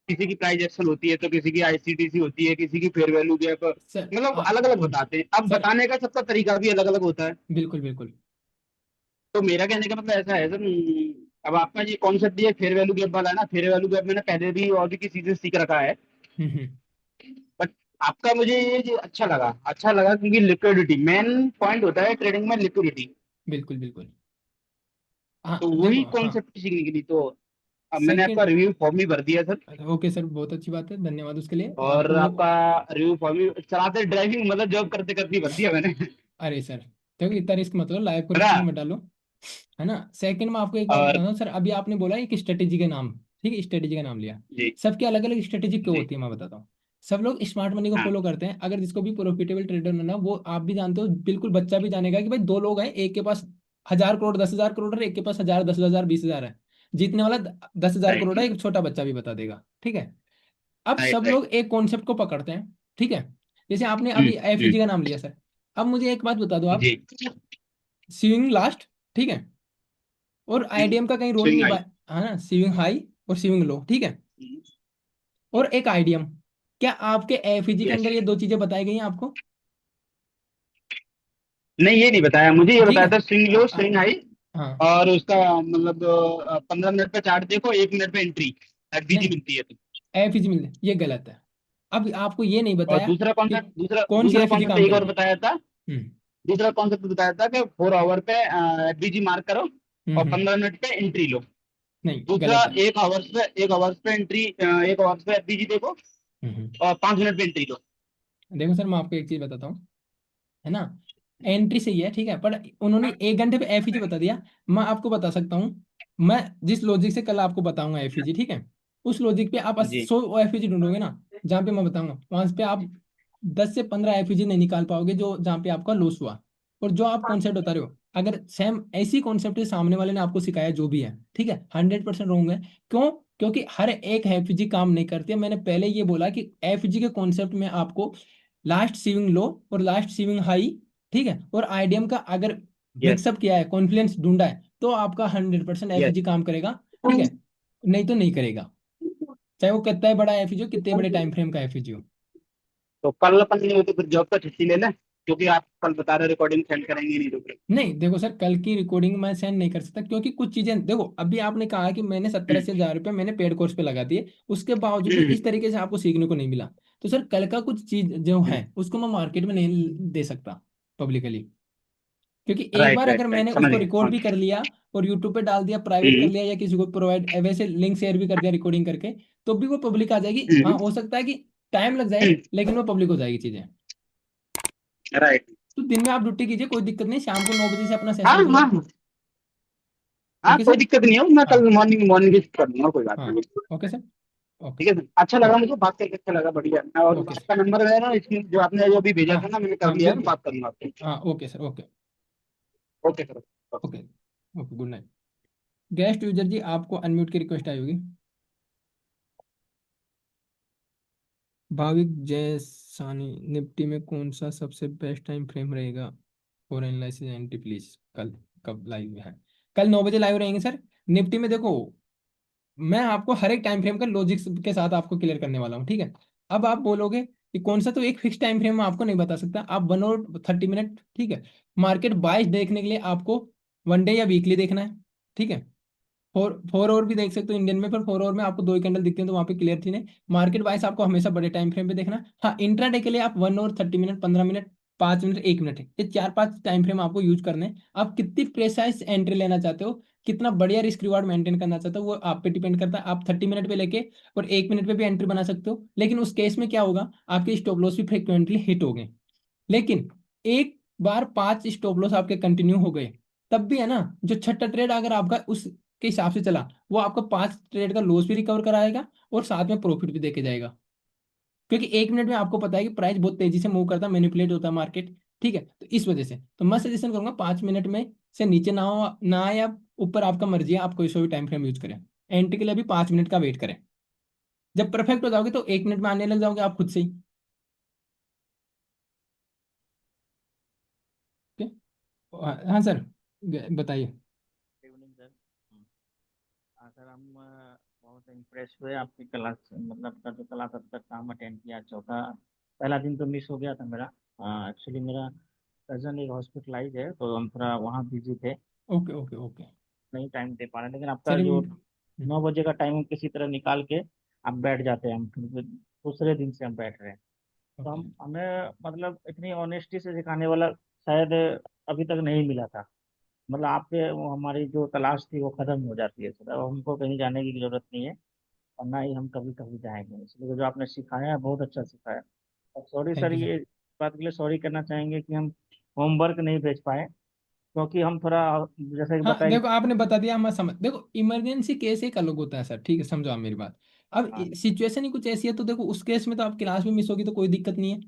किसी की प्राइस एक्शन होती है तो किसी की आईसीटीसी होती है, किसी की फेयर वैल्यू गैप,
सर
मतलब अलग अलग बताते हैं। अब
सर
बताने का सबका तरीका भी अलग अलग होता है।
बिल्कुल बिल्कुल।
तो मेरा कहने का मतलब ऐसा है सर, अब आपका ये कॉन्सेप्ट ये फेयर वैल्यू गैप वाला है ना, फेयर वैल्यू गैप मैंने पहले भी और भी किसी से सीख रखा है।
हम्म।
बट आपका मुझे ये अच्छा लगा क्योंकि लिक्विडिटी मेन पॉइंट होता है ट्रेडिंग में, लिक्विडिटी।
बिल्कुल बिल्कुल। हाँ
तो
देखो,
वही
हाँ।
कॉन्सेप्ट सीखने के लिए तो अब मैंने आपका
सेकंड।
रिव्यू फॉर्म भी भर दिया सर।
ओके सर, बहुत अच्छी बात है, धन्यवाद उसके लिए।
और
आपको वो
आपका रिव्यू फॉर्म भी चलाते ड्राइविंग मतलब जॉब करते करते ही भर दिया मैंने।
अरे सर देखो, इतना रिस्क मतलब लाइफ को
है
रिस्क में
ना।
मत डालो। है ना? सेकंड में आपको एक बात
और
बताता हूँ सर, अभी आपने बोला एक स्ट्रेटेजी के नाम। ठीक है, स्ट्रेटेजी का नाम लिया।
जी
सबके अलग अलग स्ट्रेटेजी क्यों
जी।
होती है मैं बताता हूँ। सब लोग स्मार्ट मनी को
हाँ
फॉलो करते हैं, अगर जिसको भी प्रॉफिटेबल ट्रेडर होना, वो आप भी जानते हो, बिल्कुल बच्चा भी जानेगा कि भाई दो लोग हैं, एक के पास 1000 करोड़ 10,000 करोड़ है, एक के पास 1000 10,000 20,000 है। जीतने वाला 10,000 करोड़
राइट
है, एक छोटा बच्चा भी बता देगा। ठीक है। अब
राइट
सब
राइट।
लोग एक कॉन्सेप्ट को पकड़ते हैं। ठीक है। जैसे आपने अभी एफईजी का नाम लिया सर। अब मुझे एक बात बता दो आप,
जी।
स्विंग लास्ट, ठीक है, और आईडीएम का कहीं रोल
स्विंग
नहीं
आई।
है ना, स्विंग हाई और स्विंग लो, ठीक है, और एक आईडीएम। क्या आपके एफईजी के
यस।
अंदर ये दो चीजें बताई गई हैं आपको?
नहीं, ये नहीं बताया मुझे, ये
ठीक है।
बताया था स्विंग लो स्विंग हाई।
हाँ,
और उसका मतलब 15 मिनट पे चार्ट देखो, 1 मिनट पे एंट्री एफबीजी
नहीं,
मिलती है तो।
एफईजी मिल ये गलत है। अब आपको ये नहीं
और
बताया
दूसरा
कि
कॉन्सेप्ट, दूसरा
कौन सी
दूसरा
एफईजी
कॉन्सेप्ट
काम
एक और
करेगी।
बताया था।
हम्म
दूसरा कॉन्सेप्ट बताया था कि 4 आवर पे एफबीजी मार्क करो और
हम्म।
15 मिनट पे एंट्री लो।
नहीं,
दूसरा
गलत है।
1 आवर्स पे एंट्री, 1 आवर्स पे एफबीजी देखो
हम्म।
और 5 मिनट पे एंट्री लो।
देखो सर, मैं आपको एक चीज बताता हूँ, है ना? एंट्री सही है, ठीक है, पर उन्होंने 1 घंटे पे एफईजी बता दिया। मैं आपको बता सकता हूँ, मैं जिस लॉजिक से कल आपको बताऊंगा एफईजी, ठीक है, उस लॉजिक पे आप
जी
100 एफईजी ढूंढोगे ना, जहाँ पे मैं बताऊंगा वहां पे आप 10 से 15 एफईजी नहीं निकाल पाओगे, जो जहाँ पे आपका लॉस हुआ। और जो आप कॉन्सेप्ट बता रहे हो, अगर सेम ऐसी कॉन्सेप्ट सामने वाले ने आपको सिखाया जो भी है, ठीक है, 100% रॉन्ग है। क्यों? क्योंकि हर एक एफईजी काम नहीं करती है। मैंने पहले ये बोला कि एफईजी के कॉन्सेप्ट में आपको लास्ट सीविंग लो और लास्ट सीविंग हाई, ठीक है, और आईडीएम का अगर
यस
मिक्सअप किया है, कॉन्फ्लुएंस ढूंढा है, तो आपका 100%
यस।
एफईजी काम करेगा। ठीक है, नहीं तो नहीं करेगा, चाहे वो कितना ही बड़ा एफईजी हो, कितने बड़े टाइम फ्रेम का एफईजी हो।
तो कल अपन नहीं होती फिर जॉब का छुट्टी ले लें, क्योंकि आप कल बता रहे रिकॉर्डिंग सेंड करेंगे नहीं तो फिर।
नहीं देखो सर, कल की रिकॉर्डिंग मैं सेंड नहीं कर सकता, क्योंकि कुछ चीजें देखो, अभी आपने कहा कि मैंने 70-80 हज़ार रुपये मैंने पेड कोर्स पे लगा दिए, उसके बावजूद भी इस तरीके से आपको सीखने को नहीं मिला। तो सर कल का कुछ चीज जो है उसको मैं मार्केट में नहीं दे सकता पब्लिकली। क्योंकि एक
राइट
बार
राइट
अगर
राइट,
मैंने
समझ
उसको
गया
रिकॉर्ड
समझ
भी कर
गया।
लिया और यूट्यूब पे डाल दिया, प्राइवेट कर
हम्म,
लिया, या किसी को प्रोवाइड वैसे लिंक शेयर भी कर दिया रिकॉर्डिंग करके, तो भी वो पब्लिक आ जाएगी। हाँ, हो सकता है कि टाइम लग जाए, लेकिन वो पब्लिक हो जाएगी चीजें।
राइट।
तो दिन में आप ड्यूटी कीजिए, कोई दिक्कत नहीं, शाम को 9 बजे से अपना
हाँ
सेशन चलाओ।
हाँ हाँ,
ओके
कोई
सर।
दिक्कत नहीं है, मैं
हाँ
कल मॉर्निंग मॉर्निंग कर दूंगा, कोई बात
हाँ।
नहीं।
Okay sir. ओके।
ठीक है सर, अच्छा लगा
ओके।
मुझे बात करके, अच्छा लगा, बढ़िया। और
ओके सर।
आपका नंबर है ना, इसमें जो आपने जो अभी भेजा
हाँ
था ना, मैंने कर
हाँ
लिया है, मैं
बिल्कुल।
बात करूंगा आपसे।
हाँ okay sir. Okay.
Okay sir.
Okay. Okay, good night. Guest user जी, आपको अनम्यूट की रिक्वेस्ट आई होगी। भाविक जैसानी, निफ्टी में कौन सा सबसे बेस्ट टाइम फ्रेम रहेगा फॉर एनालिसिस एंट्री प्लीज? कल कब लाइव है? कल 9 बजे लाइव रहेंगे सर। निफ्टी में देखो, मैं आपको हर एक टाइम फ्रेम का लॉजिक्स के साथ आपको क्लियर करने वाला हूँ, ठीक है। अब आप बोलोगे कि कौन सा, तो एक फिक्स टाइम फ्रेम मैं आपको नहीं बता सकता। आप 1 और 30 मिनट, ठीक है, मार्केट बाइस देखने के लिए आपको वन डे या वीकली देखना है, ठीक है। फोर फोर और भी देख सकते हो इंडियन में, पर 4 और में आपको दो ही कैंडल दिखते हैं, तो वहां पे क्लियर थी नहीं। मार्केट वाइज आपको हमेशा बड़े टाइम फ्रेम पे देखना है। हाँ, इंट्राडे के लिए आप 1 और 30 मिनट, 15 मिनट, 5 मिनट, 1 मिनट है, ये 4-5 टाइम फ्रेम आपको यूज करने हैं। आप कितनी प्रेसाइज एंट्री लेना चाहते हो, कितना बढ़िया रिस्क रिवार्ड मेंटेन करना चाहते हो, वो आप पे डिपेंड करता है। आप 30 मिनट पे लेके और 1 मिनट पे भी एंट्री बना सकते हो, लेकिन उस केस में क्या होगा, आपके स्टॉप लॉस भी फ्रिक्वेंटली हिट हो गए। लेकिन एक बार 5 स्टॉप लॉस आपके कंटिन्यू हो गए, तब भी है ना, जो छठा ट्रेड अगर आपका उसके हिसाब से चला, वो आपको 5 ट्रेड का लॉस भी रिकवर कराएगा और साथ में प्रॉफिट भी देके जाएगा। क्योंकि 1 मिनट में आपको पता है कि प्राइस बहुत तेजी से मूव करता है, मैनिपुलेट होता है मार्केट, ठीक है। तो इस वजह से तो मैं सजेशन करूंगा 5 मिनट में से नीचे ना हो ना आए, या ऊपर, आपका मर्जी है, आप कोई सा भी टाइम फ्रेम यूज करें। एंट्री के लिए भी 5 मिनट का वेट करें। जब परफेक्ट हो जाओगे तो 1 मिनट में आने लग जाओगे आप खुद से ही। ओके। हाँ सर, बताइए।
Evening sir. सर हम बहुत इम्प्रेस हुए आपकी क्लास, मतलब का जो क्लास अब तक हम अटेंड किया, चौथा पहला दिन तो मिस हो गया था मेरा। एक्चुअली मेरा कजन एक हॉस्पिटलाइज है, तो हम थोड़ा वहाँ बिजी थे,
ओके ओके ओके।
नहीं टाइम दे पा रहे, लेकिन आपका
चलिए।
जो 9 बजे का टाइम किसी तरह निकाल के आप बैठ जाते हैं, हम फिर दूसरे दिन से हम बैठ रहे हैं। तो
ओके।
हम हमें मतलब इतनी ऑनेस्टी से सिखाने वाला शायद अभी तक नहीं मिला था। मतलब आपके वो हमारी जो तलाश थी वो खत्म हो जाती है सर, अब हमको कहीं जाने की जरूरत नहीं है, और ना ही हम कभी कभी जाएंगे। इसलिए जो आपने सिखाया है बहुत अच्छा सिखाया। और sorry
thank
sir,
you sir.
ये बात के लिए सॉरी करना चाहेंगे कि हम होमवर्क नहीं भेज पाए, क्योंकि हम थोड़ा जैसे कि
हाँ
बताइए।
देखो, आपने बता दिया, मैं समझ, देखो इमरजेंसी केस एक अलग होता है सर, ठीक है, समझो आप मेरी बात। अब
हाँ,
सिचुएशन ही कुछ ऐसी है, तो देखो उस केस में तो आप क्लास भी मिस होगी तो कोई दिक्कत नहीं है।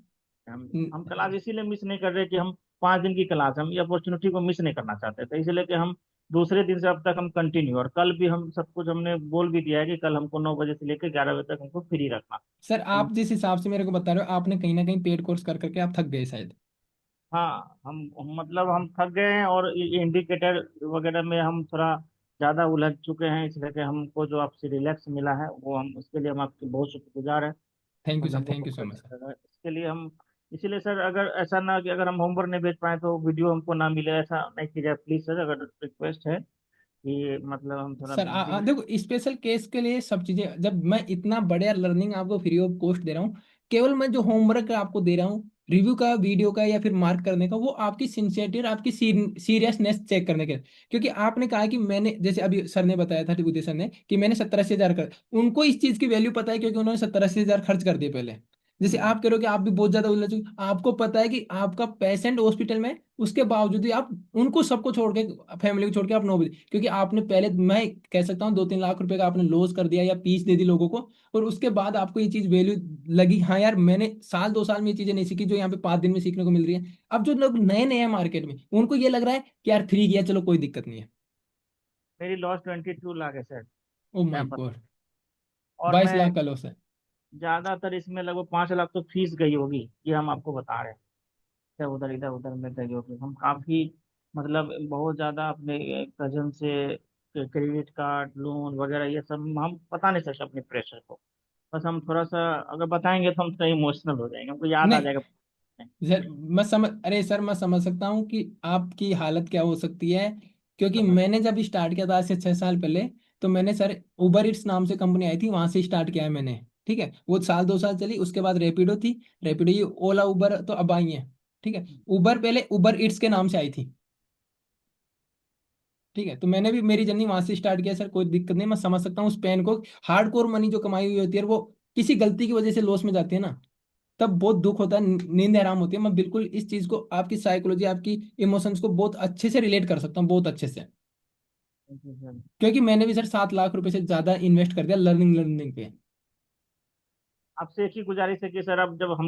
हम क्लास इसीलिए मिस नहीं कर रहे कि हम 5 दिन की क्लास, हम ये अपॉर्चुनिटी को मिस नहीं करना चाहते थे, इसलिए कि हम दूसरे दिन से अब तक हम कंटिन्यू, और कल भी हम सब कुछ हमने बोल भी दिया है कि कल हमको 9 बजे से लेकर 11 बजे तक हमको फ्री रखना।
सर
हम
आप जिस हिसाब से मेरे को बता रहे हो, आपने कहीं ना कहीं पेड कोर्स कर करके आप थक गए शायद।
हाँ, मतलब हम थक गए हैं, और ये इंडिकेटर वगैरह में हम थोड़ा ज़्यादा उलझ चुके हैं, इसलिए कि हमको जो आपसे रिलैक्स मिला है वो हम उसके लिए हम आपके बहुत शुक्रगुजार हैं।
थैंक यू
मतलब
सर,
हमको
थैंक यू
बहुत
सो मच
अच्छा
सर।
लगा इसके लिए हम। इसीलिए सर, अगर ऐसा ना कि अगर हम होमवर्क नहीं भेज पाए तो वीडियो हमको ना मिले, ऐसा नहीं कीजिए प्लीज़ सर, अगर रिक्वेस्ट है कि मतलब हम थोड़ा
सर
बिजी हैं।
देखो, स्पेशल केस के लिए सब चीजें, जब मैं इतना बढ़िया लर्निंग आपको फ्री ऑफ कॉस्ट दे रहा हूँ, केवल मैं जो होमवर्क आपको दे रहा हूँ रिव्यू का, वीडियो का, या फिर मार्क करने का, वो आपकी सिंसियरिटी और आपकी सीरियसनेस चेक करने के लिए। क्योंकि आपने कहा कि मैंने, जैसे अभी सर ने बताया था, टिबुदे सर ने, कि मैंने 70-80 हज़ार कर, उनको इस चीज की वैल्यू पता है, क्योंकि उन्होंने 70-80 हज़ार खर्च कर दिए पहले। जैसे
हम्म।
आप कह रहे हो कि आप भी बहुत ज्यादा उलझ चुके, आपको पता है कि आपका पेशेंट हॉस्पिटल में, उसके बावजूद भी आप उनको सबको छोड़ के, फैमिली को छोड़ के आप 9 बजे, क्योंकि आपने पहले, मैं कह सकता हूँ 2-3 लाख रुपए का आपने लॉस कर दिया या फीस दे दी लोगों को, और उसके बाद आपको ये चीज वैल्यू लगी, हाँ यार मैंने साल 2 साल में ये चीजें नहीं सीखी जो यहाँ पे 5 दिन में सीखने को मिल रही है। अब जो लोग नए नए हैं मार्केट में, उनको ये लग रहा है कि यार फ्री किया, चलो कोई दिक्कत नहीं है।
मेरी लॉस 22 लाख है सर।
ओ
क्या
माय
पता।
गॉड।
और
22 लाख
मैं,
का लॉस है।
ज्यादातर इसमें लगभग 5 लाख तो फीस गई होगी, ये हम आपको बता रहे हैं। इधर उधर में गई होगी, हम काफी, मतलब बहुत ज्यादा अपने कजन से क्रेडिट कार्ड लोन वगैरह ये सब हम बता नहीं सकते अपने प्रेशर को। बस हम थोड़ा सा अगर बताएंगे तो हम थोड़ा इमोशनल हो जाएंगे, हमको याद आ
नहीं
जाएगा।
सर, अरे सर मैं समझ सकता हूँ कि आपकी हालत क्या हो सकती है, क्योंकि
समझ।
मैंने जब स्टार्ट किया था आज से 6 साल पहले, तो मैंने सर उबर इट्स नाम से कंपनी आई थी, वहां से स्टार्ट किया है मैंने। ठीक है, वो साल 2 साल चली, उसके बाद रैपिडो थी, रैपिडो, ये ओला उबर तो अब आई है। ठीक है, उबर पहले उबर इट्स के नाम से आई थी। ठीक है, तो मैंने भी मेरी जर्नी वहां से स्टार्ट किया सर, कोई दिक्कत नहीं, मैं समझ सकता हूँ उस पेन को। हार्डकोर मनी जो कमाई हुई होती है, वो किसी गलती की वजह से लॉस में जाती है ना, तब बहुत दुख होता है, नींद हराम होती है। मैं बिल्कुल इस चीज को, आपकी साइकोलॉजी, आपकी इमोशंस को बहुत अच्छे से रिलेट कर सकता हूँ, बहुत अच्छे से। क्योंकि मैंने भी सर 7 लाख रुपए से ज्यादा इन्वेस्ट कर दिया लर्निंग लर्निंग पे।
आपसे एक ही गुजारिश है कि सर अब जब हम